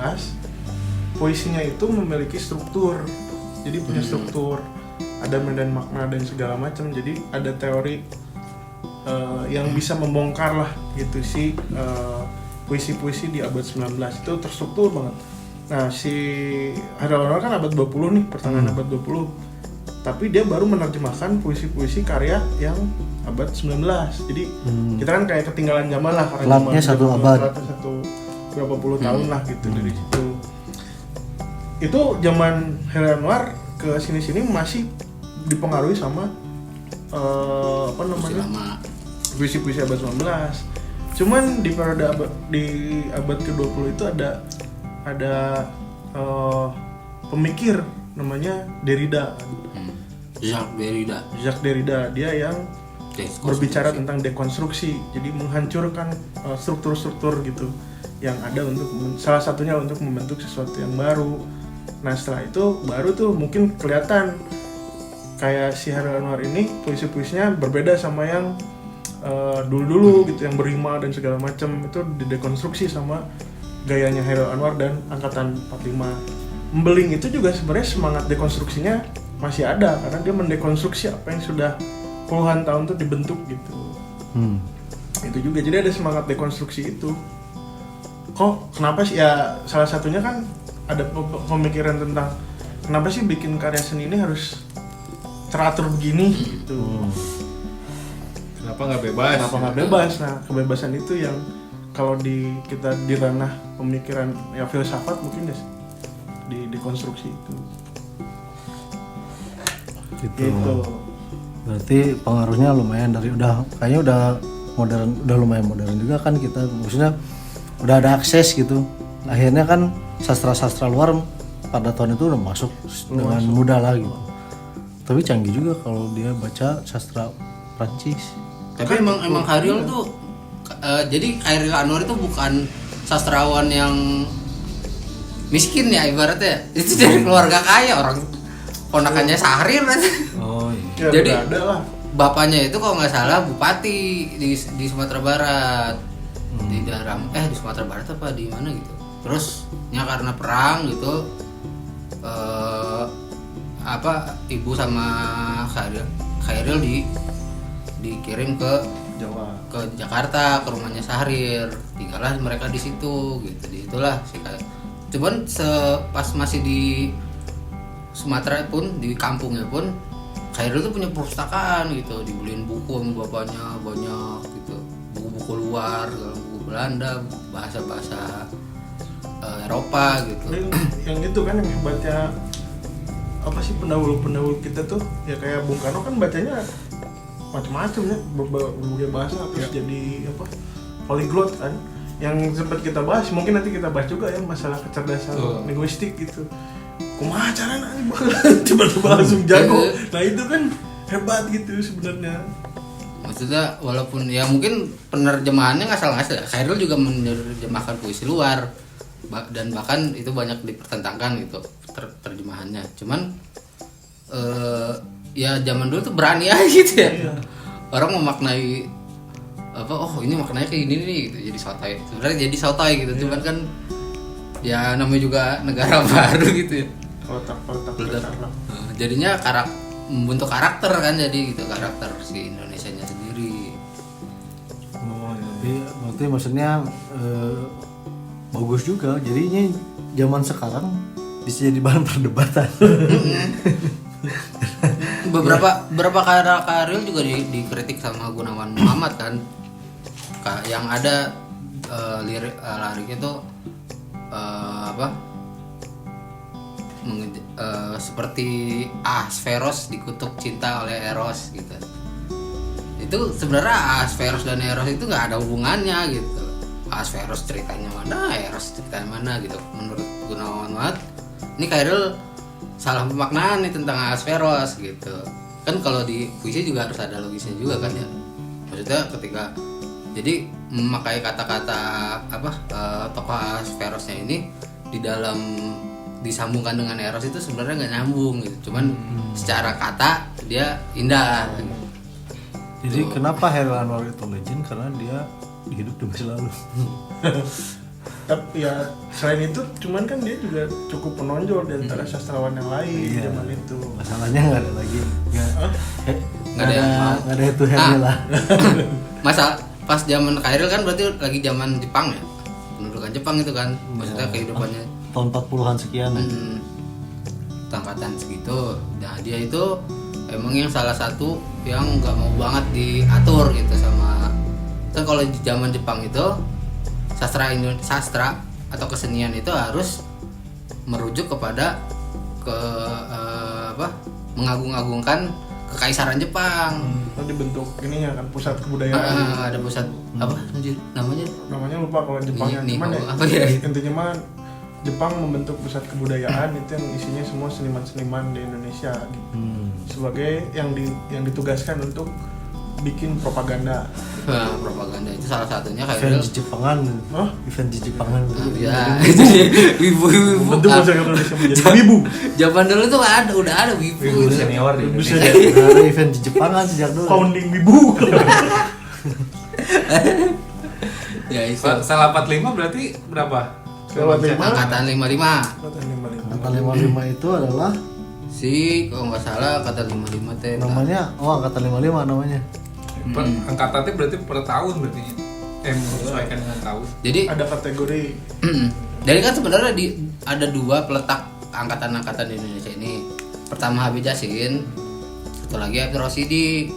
puisinya itu memiliki struktur. Jadi punya struktur, ada medan makna dan segala macam. Jadi ada teori yang bisa membongkar lah gitu sih puisi-puisi di abad 19 itu terstruktur banget. Nah, si Khairil Anwar kan abad 20 nih, pertengahan abad 20. Tapi dia baru menerjemahkan puisi-puisi karya yang abad 19. Jadi kita kan kayak ketinggalan zaman lah karena Telatnya satu abad. Satu berapa puluh tahun lah gitu dari situ. Itu zaman Khairil Anwar ke sini-sini masih dipengaruhi sama apa namanya? Puisi-puisi abad 19. Cuman di periode abad ke-20 itu ada pemikir namanya Derrida. Jacques Derrida, dia yang berbicara tentang dekonstruksi, jadi menghancurkan struktur-struktur gitu yang ada untuk salah satunya untuk membentuk sesuatu yang baru. Nah setelah itu baru tuh mungkin kelihatan kayak si Hairil Anwar ini puisi-puisinya berbeda sama yang dulu-dulu gitu, yang berrima dan segala macam, itu didekonstruksi sama gayanya Hairil Anwar dan Angkatan 45. Embeling itu juga sebenarnya semangat dekonstruksinya masih ada, karena dia mendekonstruksi apa yang sudah puluhan tahun tuh dibentuk gitu. Itu juga, jadi ada semangat dekonstruksi itu. Kok kenapa sih ya, salah satunya kan ada pemikiran tentang kenapa sih bikin karya seni ini harus teratur begini gitu. Kenapa nggak bebas? Kenapa nggak bebas? Nah, kebebasan itu yang kalau kita di ranah pemikiran ya filsafat mungkin ya di konstruksi itu. Gitu. Berarti pengaruhnya lumayan dari kayaknya udah modern, udah lumayan modern juga kan kita, maksudnya udah ada akses gitu. Akhirnya kan sastra-sastra luar pada tahun itu udah masuk dengan mudah lah gitu. Tapi canggih juga kalau dia baca sastra Prancis. Tapi emang Hairil tuh jadi Hairil Anwar itu bukan sastrawan yang miskin ya ibaratnya. Itu dari keluarga kaya, orang ponakannya Syahrir. Oh iya. Ya, Jadi ada lah. bapaknya itu kalau nggak salah bupati di Sumatera Barat. Di daerah di Sumatera Barat apa di mana gitu. Terus karena perang gitu ibu sama Hairil dikirim ke Jawa, ke Jakarta, ke rumahnya Syahrir, tinggallah mereka di situ gitu. Itulah sih kayak. Cuman pas masih di Sumatera pun, di kampungnya pun Hairil tuh punya perpustakaan gitu, dibeliin buku sama bapaknya banyak gitu, buku-buku luar, buku Belanda, bahasa-bahasa Eropa gitu. Yang itu kan yang baca apa sih, pendahulu kita tuh ya kayak Bung Karno kan bacanya macam-macam ya, berbagai bahasa, terus jadi polyglot kan, yang sempat kita bahas, mungkin nanti kita bahas juga ya masalah kecerdasan linguistik gitu. Kumaha caranya tiba-tiba langsung jago. Nah itu kan hebat gitu sebenarnya. Maksudnya walaupun ya mungkin penerjemahannya nggak salah, Hairil juga menerjemahkan puisi luar dan bahkan itu banyak dipertentangkan gitu terjemahannya. Cuman ya zaman dulu tuh berani aja gitu ya. Iya. Orang memaknai ini maknanya kayak gini nih gitu, jadi sotoy. Sebenarnya jadi sotoy gitu. Iya. Cuman kan ya namanya juga negara baru gitu ya. Kotak-kotak. Jadinya membentuk karakter kan, jadi gitu karakter si Indonesianya sendiri. Oh, berarti maksudnya bagus juga. Jadinya zaman sekarang bisa jadi bahan perdebatan. Beberapa karya juga dikritik sama Gunawan Muhammad kan, yang ada liriknya tuh seperti Ahasveros dikutuk cinta oleh Eros gitu. Itu sebenarnya Ahasveros dan Eros itu nggak ada hubungannya gitu. Ahasveros ceritanya mana, Eros ceritanya mana gitu. Menurut Gunawan Muhammad, ini Hairil salah pemaknaan nih tentang Ahasveros gitu. Kan kalau di puisi juga harus ada logisnya juga kan ya. Maksudnya ketika jadi memakai kata-kata tokoh Ahasverosnya ini di dalam disambungkan dengan Eros itu sebenarnya nggak nyambung gitu. Cuman secara kata dia indah. Jadi kenapa Hairil Anwar itu legend? Karena dia hidup di masa lalu. Tapi ya selain itu, cuman kan dia juga cukup menonjol di antara sastrawan yang lain zaman itu. Masalahnya nggak ada lagi, Nggak ada yang mau. Nggak ada itu Hairil lah. Masa pas zaman Hairil kan berarti lagi zaman Jepang ya, pendudukan Jepang itu kan, maksudnya kehidupannya tahun 40-an sekian. Angkatan segitu. Nah dia itu emang yang salah satu yang nggak mau banget diatur gitu sama. Kan kalau di zaman Jepang itu sastra atau kesenian itu harus merujuk kepada mengagung-agungkan kekaisaran Jepang. Dibentuk ininya kan pusat kebudayaan. Ada pusat namanya? Namanya lupa kalau Jepangnya, cuman ya intinya mah Jepang membentuk pusat kebudayaan itu yang isinya semua seniman-seniman di Indonesia gitu. Sebagai yang ditugaskan untuk bikin propaganda. Nah, propaganda itu salah satunya kayak Event dulu. di Jepangan. Hah? Event di Jepangan. Ya, itu dia. Wibu-wibu. Bentuk bahasa Indonesia menjadi wibu. Zaman dulu tuh udah ada wibu. Wibu gitu. senior di Bisa Indonesia. jadi Ada event di Jepangan sejak dulu. founding wibu. Ya itu. Salah 45 berarti berapa? Salah 45. Angkatan 55. Angkatan 55 itu adalah Kalau nggak salah angkatan 55 teh. namanya, angkatan 55 namanya. Angkatannya berarti per tahun berarti. Menyesuaikan dengan tahun. Jadi Ada kategori jadi kan sebenarnya ada dua peletak angkatan-angkatan di Indonesia ini. Pertama Habib Yasin, satu lagi Habib Rosidi.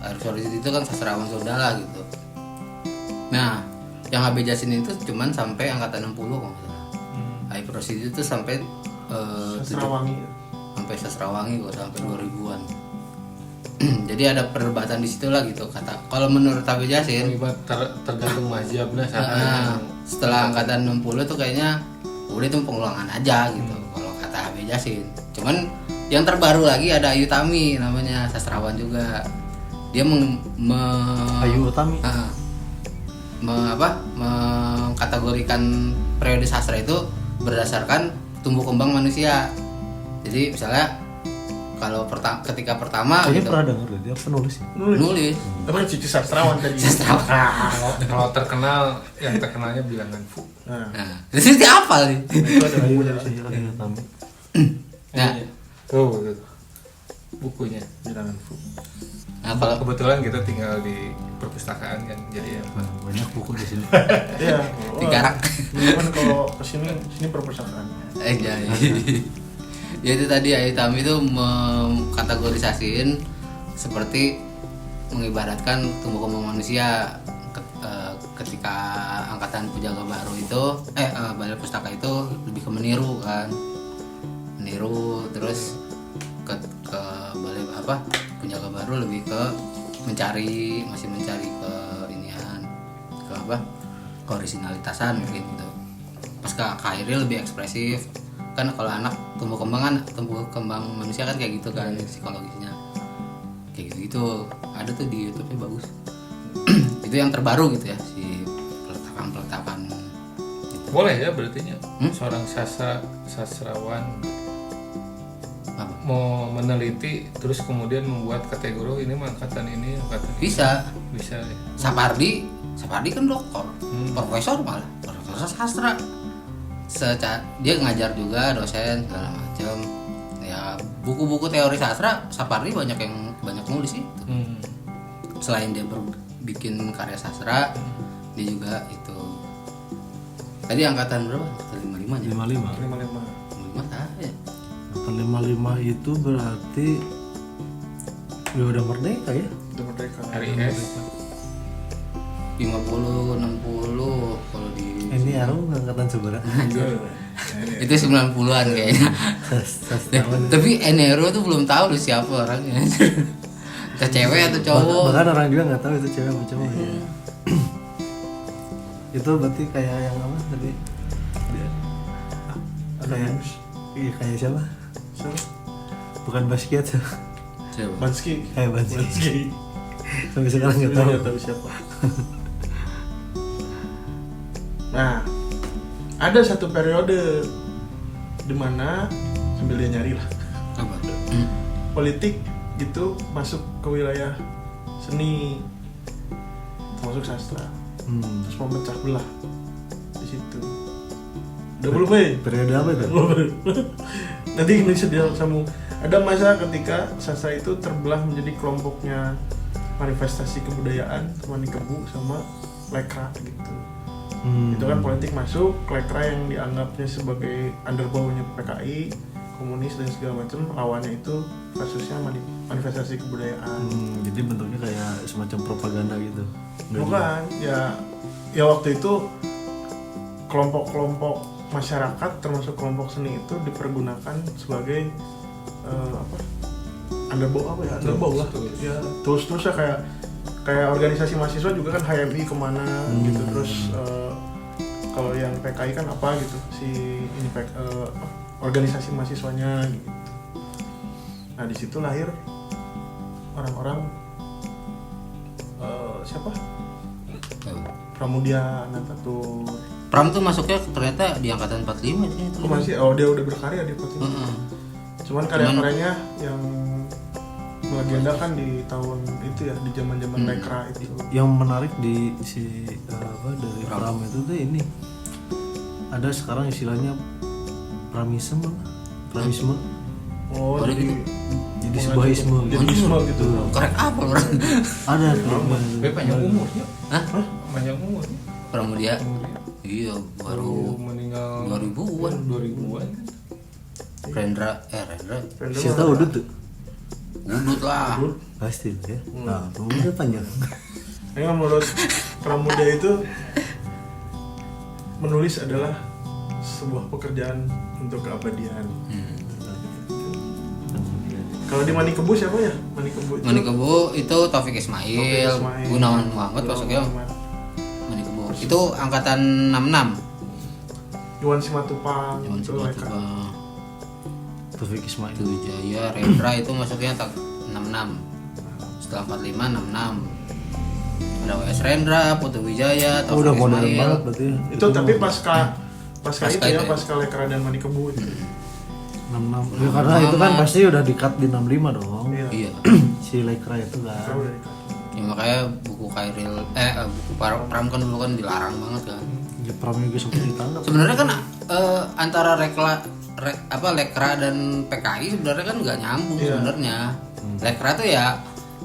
Habib Rosidi itu kan sastrawan Sundala gitu. Nah, yang Habib Yasin itu cuman sampai angkatan 60 kalau nggak salah. Habib Rosidi itu sampai Sastrawangi. sampai Sastrawangi kok sampai 2000-an. Jadi ada perdebatan di situ lah gitu kata. Kalau menurut Habib Yasin, Tergantung mazhabnya setelah angkatan 60 tuh kayaknya udah itu pengulangan aja gitu kalau kata Habib Yasin. Cuman yang terbaru lagi ada Ayu Tami namanya, sastrawan juga. Dia Ayu Utami. mengkategorikan periode sastra itu berdasarkan tumbuh kembang manusia. Jadi misalnya kalau ketika pertama Kayaknya gitu, pernah denger deh, dia penulis ya. nulis Tapi kan Cici sastrawan tadi. sastrawan. Kalau terkenal, yang terkenalnya bilangan Fu. Nah, Nah, itu apa nih? itu ada Ayu buku dari sini. Ayu Utami. Nah, Tuh, bukunya. Bilangan fu. nah kalau Kebetulan kita tinggal di perpustakaan kan, jadi apa? Banyak buku di sini. Iya. Digarak. Kan kalau kesini perpustakaan. ya, ya itu tadi Ayu Tami itu mengkategorisasiin seperti mengibaratkan tumbuh kembang manusia ketika angkatan Pujaga Baru itu Balai Pustaka itu lebih ke meniru kan, meniru, terus ke Balai Pujaga Baru lebih ke masih mencari ke inian, ke keorisinalitasan mungkin gitu. Pas ke akhirnya lebih ekspresif kan. Kalau anak tumbuh kembang manusia kan kayak gitu kan psikologisnya kayak gitu. Ada tuh di YouTube-nya bagus. Itu yang terbaru gitu ya, si peletakan gitu. Boleh ya berarti seorang sastrawan Apa? mau meneliti terus kemudian membuat kategori ini angkatan ini. Bisa ya. Sapardi kan dokter, profesor sastra. Dia ngajar juga, dosen segala macam. Ya buku-buku teori sastra Sapardi banyak nulis itu. Selain dia bikin karya sastra, dia juga itu. Tadi angkatan berapa? Angkatan 55 ya? 55. 55. 55 tak ya? Angkatan 55 itu berarti udah merdeka ya? Udah merdeka. Hari S 50, 60 kalau di Ini Arum angkatan seberapa? itu 90-an kayaknya. Sastrawan. Tapi Enero tuh belum tahu lu siapa orangnya. Entah cewek atau cowok. Bahkan orang juga nggak tahu itu cewek apa cowok ya. Itu berarti kayak yang apa tadi? Kayak iya kayak siapa? Siapa? Bukan basket. Coba. Bansky. Kayak Bansi. Bansky. Sampai sekarang nggak tahu. Nggak tahu siapa. Nah, ada satu periode di mana sambil dia nyari lah, Apa? politik gitu masuk ke wilayah seni, termasuk sastra, terus memecah belah di situ. Udah belum Periode apa itu? Nanti ini sedih sambung. Ada masa ketika sastra itu terbelah menjadi kelompoknya manifestasi kebudayaan, Temani Kebu sama Lekra gitu. Itu kan politik masuk, Lekra yang dianggapnya sebagai underbownya PKI, komunis dan segala macam, lawannya itu kasusnya manifestasi kebudayaan. Jadi bentuknya kayak semacam propaganda gitu. Bukan, ya waktu itu kelompok-kelompok masyarakat termasuk kelompok seni itu dipergunakan sebagai underbow underbow lah. Ya terus ya kayak organisasi mahasiswa juga kan HMI kemana gitu, terus kalau yang PKI kan apa gitu si ini organisasi mahasiswanya gitu. Nah di situ lahir orang-orang siapa? Pramudia Anantatur. Pram tuh masuknya ternyata di angkatan 45 sih. Oh masih, oh dia udah berkarya di Pati. Cuman karya-karyanya yang melegenda kan di tahun itu ya, di zaman-zaman Lekra itu. Yang menarik di si dari Pram itu tuh ini ada sekarang istilahnya Pramisme. Oh, jadi sebuah isme jadi isme gitu. Korek apa orang? ada tuh. Panjang umurnya. Hah? Panjang umurnya. Pramudia. Iya, baru meninggal 2000-an. 2000-an. Rendra. Siapa tahu udah tuh Udut lah. pasti tuh ya. Nah, umurnya panjang. Ini menurut Pramudia itu menulis adalah sebuah pekerjaan untuk keabadian. Kalau di Manikebu siapa ya? Manikebu itu Taufik Ismail, Gunawan Muhammad masuknya. Manikebu itu angkatan 66. Iwan Simatupang, Cuman itu coba Lekra. Taufik Ismail. Itu Wijaya, Rendra itu masuknya 66. Setelah 45 66. Ada WS Rendra, Putu Wijaya, Oh, udah Taufik modern Ismail. banget berarti ya. Itu tapi pasca Pasca itu ya, itu ya. pasca Lekra dan Manikebu itu. 66. Ya, karena itu kan pasti udah di-cut di 65 dong. Iya. Si Lekra itu Lekra kan. udah dikasih. Ya makanya buku Kairil buku Pram kan dulu kan dilarang banget kan. Ya Pram juga sempat ditangkap. Sebenarnya kan antara Lekra dan PKI sebenarnya kan nggak nyambung sebenarnya. Lekra tuh ya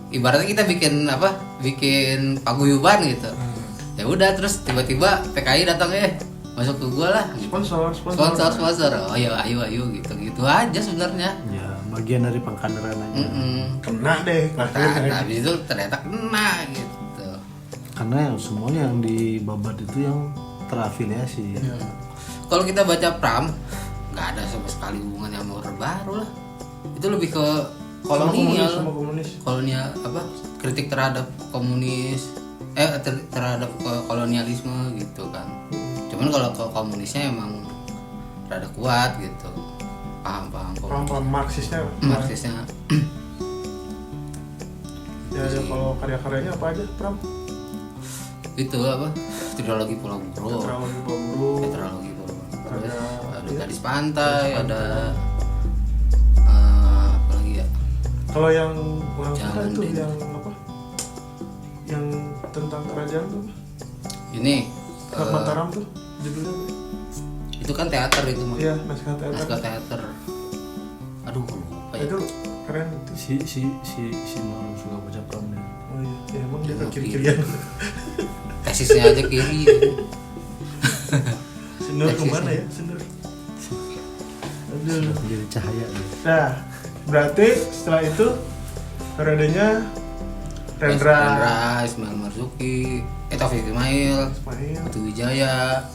ibaratnya kita bikin paguyuban gitu. Ya udah terus tiba-tiba PKI datang masuk ke gua lah. Gitu. Sponsor. Oh ya ayo gitu aja sebenarnya. Ya, bagian dari pengkaderan aja. Kena deh. Nah, habis itu ternyata kena gitu. Karena yang semuanya yang dibabat itu yang terafiliasi. Kalau kita baca Pram, nggak ada sama sekali hubungannya sama Orde Baru lah. Itu lebih ke kolonial. Sama komunis. Kolonial kritik terhadap komunis, terhadap kolonialisme gitu kan. Cuman kalau ke komunisnya emang rada kuat gitu. Paham Paham Marxisnya. Marxisnya. Ya, kalau karya-karyanya apa aja, Pram? Itu trilogi Pulau Buru. Tetralogi Buru. Tetralogi Pulau Buru. Ada iya. Gadis Pantai, ada apa lagi ya? Kalau yang orang suka Jangan itu deh. yang apa? Yang tentang kerajaan tuh. Ini Mataram tuh judulnya apa? itu kan teater itu mah. Iya, naskah teater. Naskah teater. Aduh, lupa ya. Itu keren itu. Si Nur suka baca Pram ya. Oh iya, ya, emang dia ke kiri-kirian. Tesisnya aja kiri. Senur kemana ya? Senur. Aduh. Jadi cahaya gitu. Nah, berarti setelah itu periodenya Rendra, Ismail Marzuki, Taufik Ismail, Ismail, Putu Wijaya.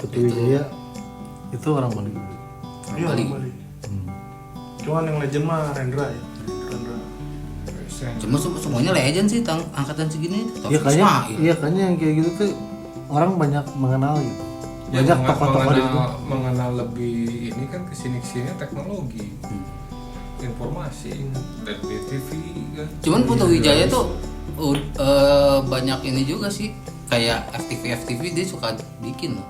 Putu Wijaya itu orang Bali. iya Bali. Bali. Cuman yang legend mah Rendra ya. Rendra. Cuma semuanya legend sih angkatan segini itu. Iya Taufik kayaknya, Ismail. iya kayaknya yang kayak gitu tuh orang banyak mengenal gitu. Banyak tokoh-tokoh itu. mengenal lebih ini kan kesini teknologi, informasi dari TV kan. Cuman Putu Wijaya tuh banyak ini juga sih. Kayak FTV dia suka bikin loh.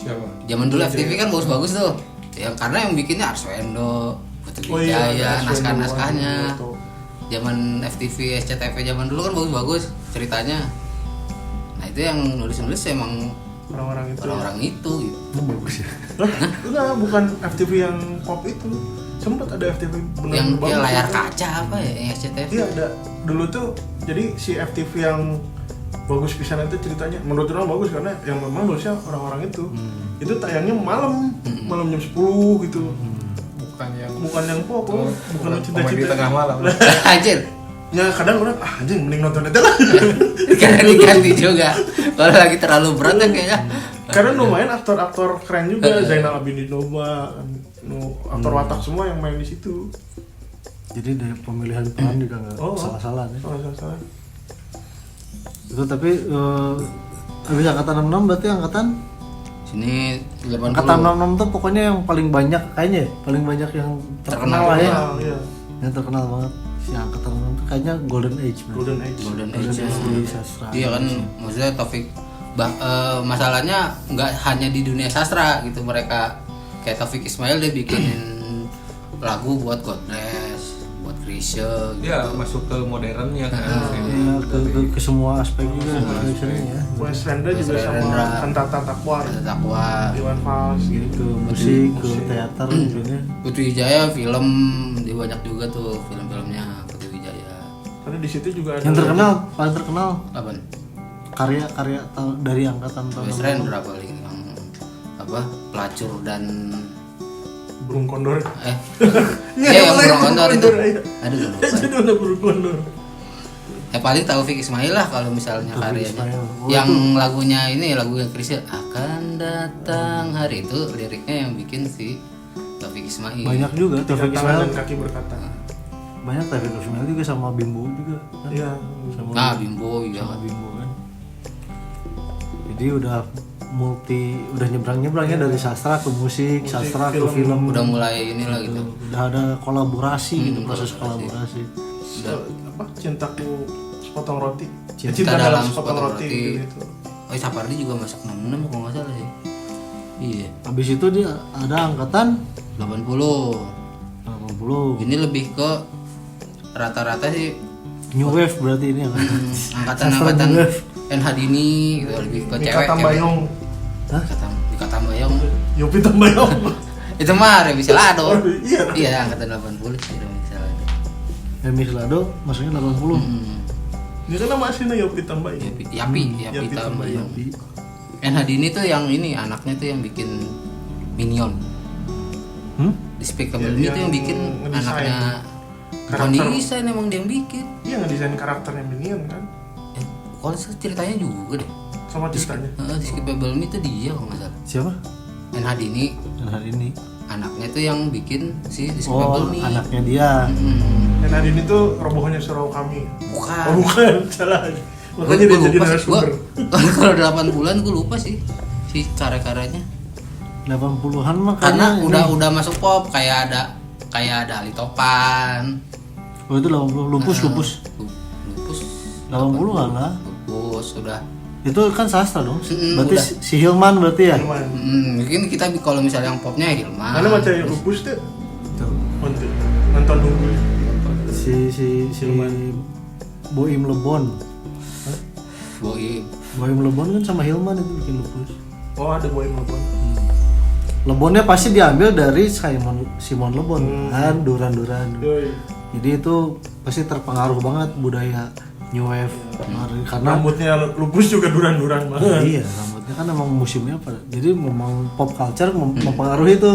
Siapa? Zaman dulu FTV kan bagus-bagus tuh. Ya karena yang bikinnya Arswendo, Putu Oh iya, Wijaya, ada naskah-naskahnya. Arswendo, Zaman FTV, SCTV zaman dulu kan bagus-bagus ceritanya. Nah itu yang nulis-nulis emang orang-orang itu. orang-orang itu gitu. Bagus ya. Lah, enggak, bukan FTV yang pop itu. Sempat ada FTV benar Yang bagus layar itu. kaca apa ya, yang SCTV. Iya ada. Dulu tuh jadi si FTV yang bagus pisan itu ceritanya menurut orang bagus karena yang memang nulisnya orang-orang itu. Itu tayangnya malam jam 10 gitu. Bukan yang pop, bukan komedi cinta-cinta tengah malam. Anjir. Ya kadang orang anjing mending nonton itu lah. Ganti juga. Kalau lagi terlalu berat kan kayaknya. Karena lumayan aktor-aktor keren juga, Zainal Abidin Nova, aktor watak semua yang main di situ. Jadi dari pemilihan peran juga nggak salah-salah nih. Oh, salah. Itu tapi habis angkatan 66 berarti angkatan Sini 80. angkatan 66 tuh pokoknya yang paling banyak kayaknya ya, paling banyak yang terkenal lah ya. Iya. Yang terkenal banget. si angkatan 6 tuh kayaknya golden age bro. Golden Age. Golden Golden Age age di sastra. Iya kan, maksudnya Taufik masalahnya nggak hanya di dunia sastra gitu, mereka kayak Taufik Ismail dia bikinin lagu buat God Bless, buat Chrisye gitu. Ya masuk ke modernnya kan. Iya, ke semua aspek juga ya. Wes Rendra juga sama Rendra. Kantata Takwar, Ada Takwa, Iwan Fals gitu. Ke musik, ke teater gitu ya. Putri Wijaya film, dia banyak juga tuh film-filmnya Putri Wijaya. Karena di situ juga ada Yang terkenal, paling terkenal Apaan? karya-karya dari angkatan tahun Wes Rendra paling yang apa, pelacur dan Burung Kondor. yang Burung Kondor itu. Iya. Aduh, gue lupa. Jadi ada Burung Kondor. Paling Taufik Ismail lah kalau misalnya Taufik karyanya. Ismail. Oh, Yang lagunya ini lagunya Chrisye akan datang hari itu, liriknya yang bikin si Taufik Ismail. banyak juga Taufik Tangan Ismail, dan kaki berkata. banyak Taufik Ismail juga sama Bimbo juga kan? Iya. sama Nah, Bimbo juga sama kan. Bimbo kan. Jadi udah nyebrang-nyebrangnya dari sastra ke musik, sastra ke film. Udah mulai inilah gitu. Udah ada kolaborasi gitu, proses kolaborasi. Apa cintaku sepotong roti. Cinta dalam sepotong roti. gitu. Oh, Sapardi juga masuk 66 kalau nggak salah sih. Iya, Habis itu dia ada angkatan 80. 80. Ini lebih ke rata-rata sih New Wave berarti ini angkatan. angkatan-angkatan NH Dini gitu, lebih ke Mika cewek. Tambayong, Hah? Dika Tambayong. Yopi Tambayong. Itu mah Remi Selado. Oh, iya. Iya, angkatan 80 sih Remi Selado. Remi Selado masuknya 80. Dia kan nama aslinya Yopi Tambayong. Yapi Yapi Tambayong. NH Dini tuh yang ini, anaknya tuh yang bikin Minion. Despicable Me Yang tuh yang bikin ngedesain anaknya. Bukan karakter. desain, emang dia yang bikin. Iya ngedesain karakternya Minion kan, Kalau ceritanya juga deh. sama ceritanya. Despicable Me tuh dia kalau nggak salah. Siapa? NH Dini, Dan hari ini. anaknya tuh yang bikin si Oh, Despicable Me. anaknya dia. Dan hari ini tuh robohnya surau kami. Bukan. Oh bukan, salah. Makanya dia jadi narasumber. Kalau 8 bulan gue lupa sih si karya-karyanya. 80-an mah Karena kayaknya udah masuk pop, kayak ada Ali Topan. Oh itu 80 lupus. Lupus 80-an lah. Lupus sudah. Itu kan sastra dong. Berarti udah. si Hilman berarti ya? Cuman, Mungkin kita kalau misalnya yang popnya Hilman. mana baca yang lupus tuh? Nonton nunggu. Si Boim Lebon. Boim Lebon kan sama Hilman itu bikin lupus. Oh ada boy nonton. Lebonnya pasti diambil dari Simon Lebon kan, Duran-Duran. Yoi. Jadi itu pasti terpengaruh banget budaya New Wave karena Rambutnya lupus juga duran-duran banget. iya rambutnya kan emang musimnya pada jadi memang pop culture mempengaruhi itu.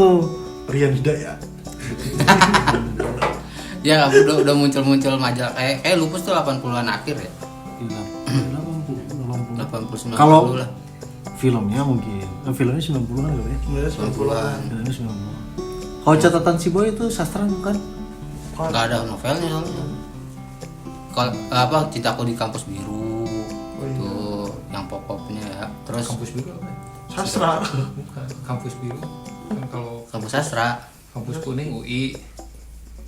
Rian Hidayat. Ya udah muncul majalah kayak Lupus tuh 80-an akhir ya. 80 90 Kalau lah. filmnya mungkin filmnya 90-an kali ya. 90-an. Filmnya 90. Kalau catatan si Boy itu sastra bukan? Enggak ada novelnya soalnya. Kalau apa Cintaku di Kampus Biru itu yang pop-popnya ya. Terus Kampus biru apa? Sastra. Bukan, kampus biru. Kan kalau Kampus Sastra. kampus kuning UI.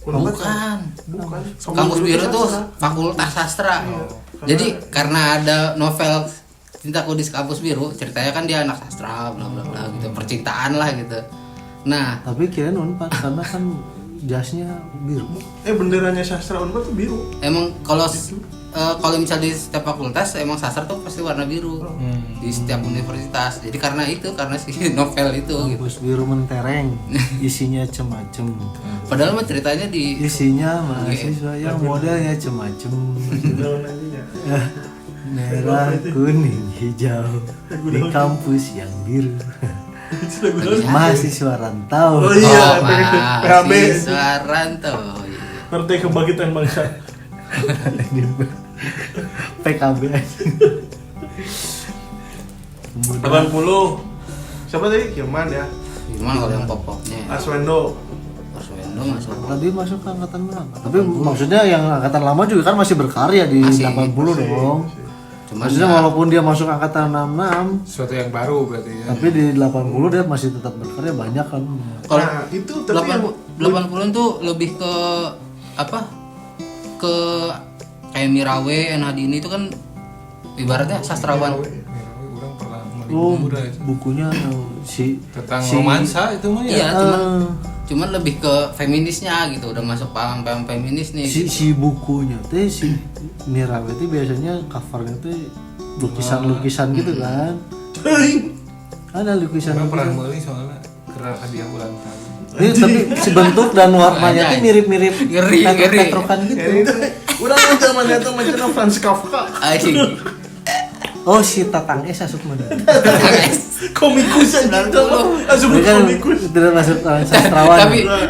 Bukan. Bukan. Kampus Biru tuh Fakultas Sastra. Iya. Jadi karena ada novel Cintaku di Kampus Biru, ceritanya kan dia anak sastra, bla bla bla gitu, percintaan lah gitu. Nah, Tapi kirain Unpad karena kan jasnya biru. Benderanya sastra Unpad tuh biru. emang kalau misal di setiap fakultas emang sastra tuh pasti warna biru di setiap universitas. Jadi karena si novel itu gitu. Kampus biru mentereng, isinya cem-macem. Padahal mah ceritanya di Isinya mahasiswa yang modelnya cem-macem. Daun nantinya. Merah, kuning, hijau di kampus yang biru. Mahasiswa rantau. Oh iya, PHB. mahasiswa rantau. Partai Kebangkitan Bangsa. PKB aja. 80. Siapa tadi? Hilman ya. Gimana kalau yang pop-popnya? Arswendo. Arswendo masuk. Tadi masuk ke angkatan berapa? Tapi maksudnya yang angkatan lama juga kan masih berkarya di Masih, 80 dong. Cuman Maksudnya ya, walaupun dia masuk angkatan 66, Sesuatu yang baru berarti ya. tapi di 80 dia masih tetap berkarya banyak kan. kalau Nah, itu tapi yang 80-an tuh lebih ke apa? ke kayak Mirawe, Enhadini itu kan ibaratnya sastrawan. Orang pernah Oh, meliput itu. bukunya si Tentang romansa itu mah ya. Iya, cuman lebih ke feminisnya gitu, udah masuk paham-paham feminis nih. si bukunya teh si Mirawe teh biasanya covernya teh lukisan-lukisan gitu kan. Ada lukisan. Orang pernah beli soalnya kerar hadiah ulang tahun. Tapi si bentuk dan warnanya tuh mirip-mirip Ngeri. petrokan gitu. Udah zamannya tuh macamnya Franz Kafka. Anjing. Oh si Tatang Es asup mana? Komikus aja itu. Asup Ini kan komikus. tidak masuk orang sastrawan.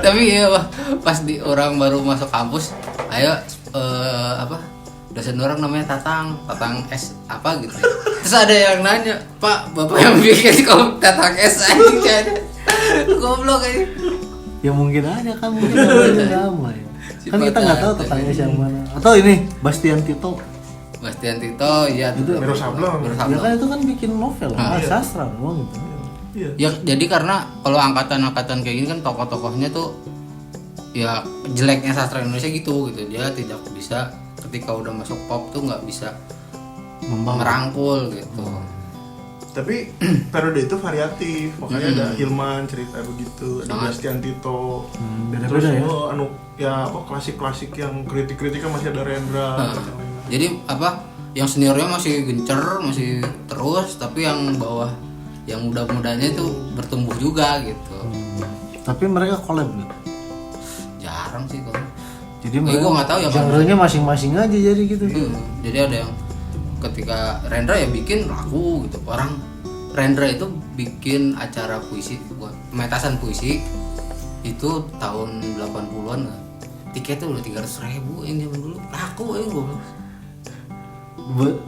tapi ya Wah, pas di orang baru masuk kampus, ayo dosen orang namanya Tatang es apa gitu. Terus ada yang nanya, "Pak, Bapak yang bikin Tatang es anjing kan?" Goblok aja. Ya mungkin aja kan mungkin namanya sama ya. Kan kita nggak tahu Tatang Es yang mana. Atau ini Bastian Tito. Bastian Tito, ya Itu Miro Sablon. Ya kan itu kan bikin novel, sastra doang gitu. Iya. Ya jadi karena kalau angkatan-angkatan kayak gini kan tokoh-tokohnya tuh ya jeleknya sastra Indonesia gitu. Dia tidak bisa ketika udah masuk pop tuh nggak bisa merangkul gitu. Tapi periode itu variatif, makanya ada Hilman cerita begitu, ada Bastian Tito, Beda-beda ya. ya apa klasik-klasik yang kritik-kritiknya masih ada Rendra. Jadi yang seniornya masih gencer, masih terus, tapi yang bawah, yang muda-mudanya itu bertumbuh juga gitu. Tapi mereka collab gitu. Jarang sih kalau. Jadi Gua nggak tahu ya kalau. genre-nya masing-masing aja jadi gitu. Jadi ada yang ketika Rendra ya bikin laku gitu. Orang Rendra itu bikin acara puisi buat pementasan puisi itu tahun 80-an kan. Tiketnya udah 300.000 ini zaman dulu. Laku goblok.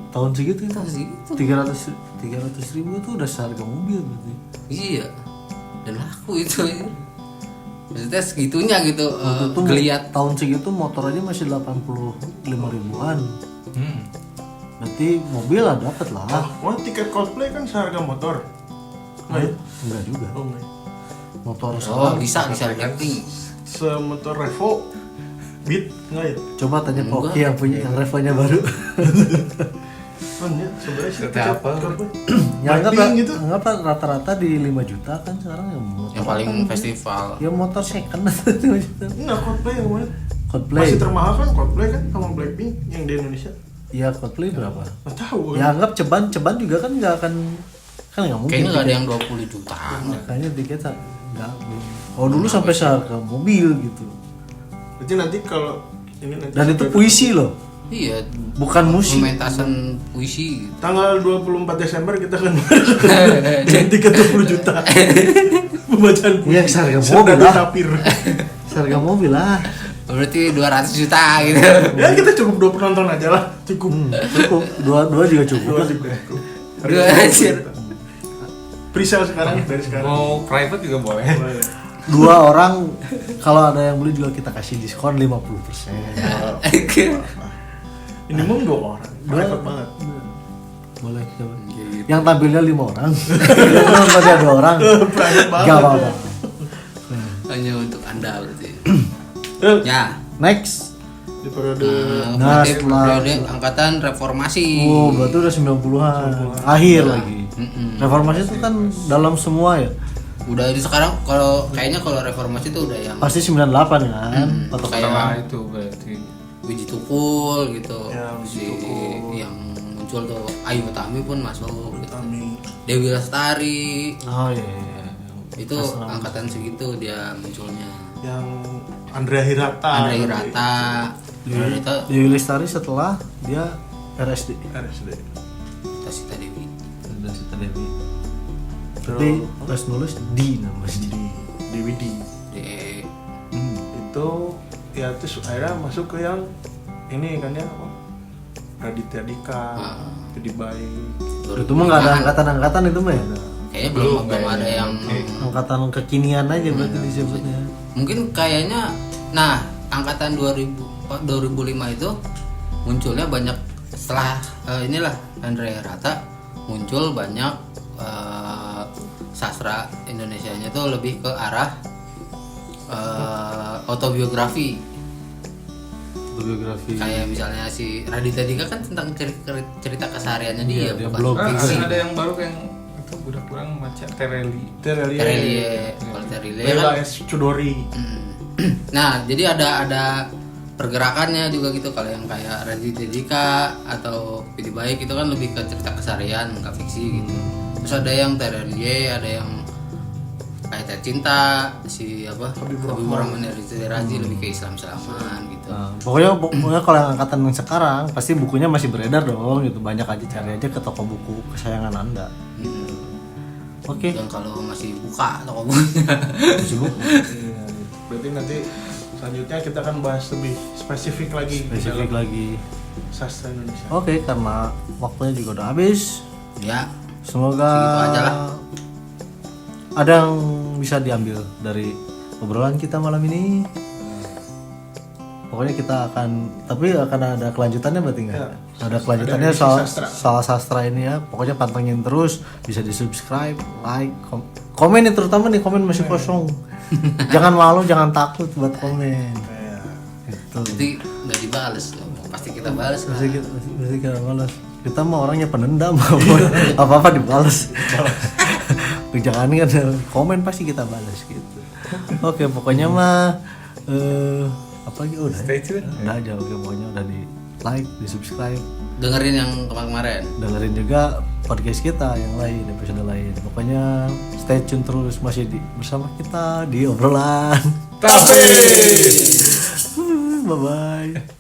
Tahun segitu itu Tahun segitu. 300.000 itu udah seharga mobil berarti. Iya. Dan laku itu. Maksudnya segitunya gitu. Itu Geliat. tahun segitu motor aja masih 85 ribuan. Berarti mobil lah dapat lah. Wah, tiket cosplay kan seharga motor. Enggak juga. Oh, enggak. Motor Oh, bisa Blackpink. Semotor Revo Beat enggak ya? Coba tanya Pak Oki yang punya yang Revo-nya baru. Oh, iya, sebenarnya sih Seperti tiket apa? cosplay. Ya anggap Blackpink gitu. anggap rata-rata di 5 juta kan sekarang ya motor. Yang paling festival. Ya motor second 5 juta. Enggak, Coldplay yang mana? Coldplay. Masih termahal kan Coldplay kan sama Blackpink yang di Indonesia? Iya Coldplay berapa? Nggak tahu. Ya anggap ceban juga kan nggak akan kan nggak mungkin. Kayaknya nggak ada yang 20 juta. Makanya tiket nggak. Oh dulu sampai seharga mobil gitu. Berarti nanti kalau ini nanti Dan itu puisi loh, Iya. bukan musik. Pementasan puisi. Gitu. tanggal 24 Desember kita akan dengan tiket 20 juta. Pembacaan puisi. Iya seharga Serta mobil lah. ditapir. Seharga mobil lah. Berarti 200 juta gitu. Ya kita cukup 2 penonton aja lah. Cukup. Cukup dua juga cukup. Dua lah. juga. Dua anjir. Presale sekarang dari sekarang. Mau private juga boleh. Dua orang kalau ada yang beli juga kita kasih diskon 50%. Minimum 2 orang. Private banget. Boleh coba. Yang tampilnya 5 orang. Yang nontonnya 2 orang. Private banget. Gak apa-apa. Hanya untuk Anda berarti. Eh, Ya. Next. di periode Nah, Berarti setelah- periode angkatan reformasi. Oh, berarti udah 90-an. Akhir lagi. Reformasi itu kan dalam semua ya. Udah di sekarang kayaknya kalau reformasi itu udah yang Pasti 98 kan. Atau kayak Setelah itu berarti Wiji Tukul gitu. Ya, Wiji Si Tukul. yang muncul tuh Ayu Utami pun masuk gitu. kami Dewi Lestari Oh iya. itu angkatan segitu dia munculnya. yang Andrea Hirata. Andre Hirata. Andre Hirata Dewi Lestari setelah dia RSD. RSD. Tasita Dewi. Ada Sita Dewi. Tapi pas nulis di namanya. Dewi D. De Itu ya terus akhirnya masuk ke yang ini kan ya apa? Raditya Dika, Jadi Baik. Itu mah nggak ada angkatan-angkatan itu mah ya. Kayaknya belum ada yang Angkatan kekinian aja berarti disebutnya. mungkin kayaknya angkatan 2005 itu munculnya banyak setelah inilah Andre Hirata muncul banyak sastra Indonesianya tuh lebih ke arah autobiografi. Autobiografi. Kayak misalnya si Raditya Dika kan tentang cerita kesehariannya Iya, dia dia, bukan blog. fiksi. ada yang baru yang itu budak kurang macam Tereli. Terelie, kalau Terelie Leila kan. S. Chudori. Nah, jadi ada pergerakannya juga gitu. Kalau yang kayak Raditya Dika atau Pidi Baik itu kan lebih ke cerita keseharian, nggak fiksi gitu. Terus ada yang Terelie, ada yang kayak Teh Cinta, si apa? Habibur Rahman Razi lebih ke Islam-Islaman gitu. Nah, pokoknya kalau yang angkatan yang sekarang pasti bukunya masih beredar dong gitu. Banyak aja cari aja ke toko buku kesayangan Anda. Oke. Dan kalau masih buka toko bukunya. Masih buku. Iya. Berarti nanti selanjutnya kita akan bahas lebih spesifik lagi Spesifik dalam lagi. sastra Indonesia. Oke, karena waktunya juga udah habis. Ya, Semoga segitu aja lah. ada yang bisa diambil dari obrolan kita malam ini. Pokoknya kita tapi akan ada kelanjutannya berarti nggak? Ya. Ada kelanjutannya Ada soal sastra. sastra ini ya. Pokoknya pantengin terus, bisa di subscribe, like, komen nih terutama nih komen masih kosong. Jangan malu, jangan takut buat komen. Iya. Gitu. Nanti nggak dibales, pasti kita balas. Pasti kita balas. Kita mah orangnya penendam, apa-apa dibalas. Jangan kan komen pasti kita balas gitu. Oke, pokoknya mah apa lagi udah. Stay tune. Udah aja, oke pokoknya udah di like, di subscribe, Dengerin yang kemarin. dengerin juga podcast kita yang lain, episode lain. Pokoknya stay tune terus masih bersama kita di obrolan. Tapi Bye bye.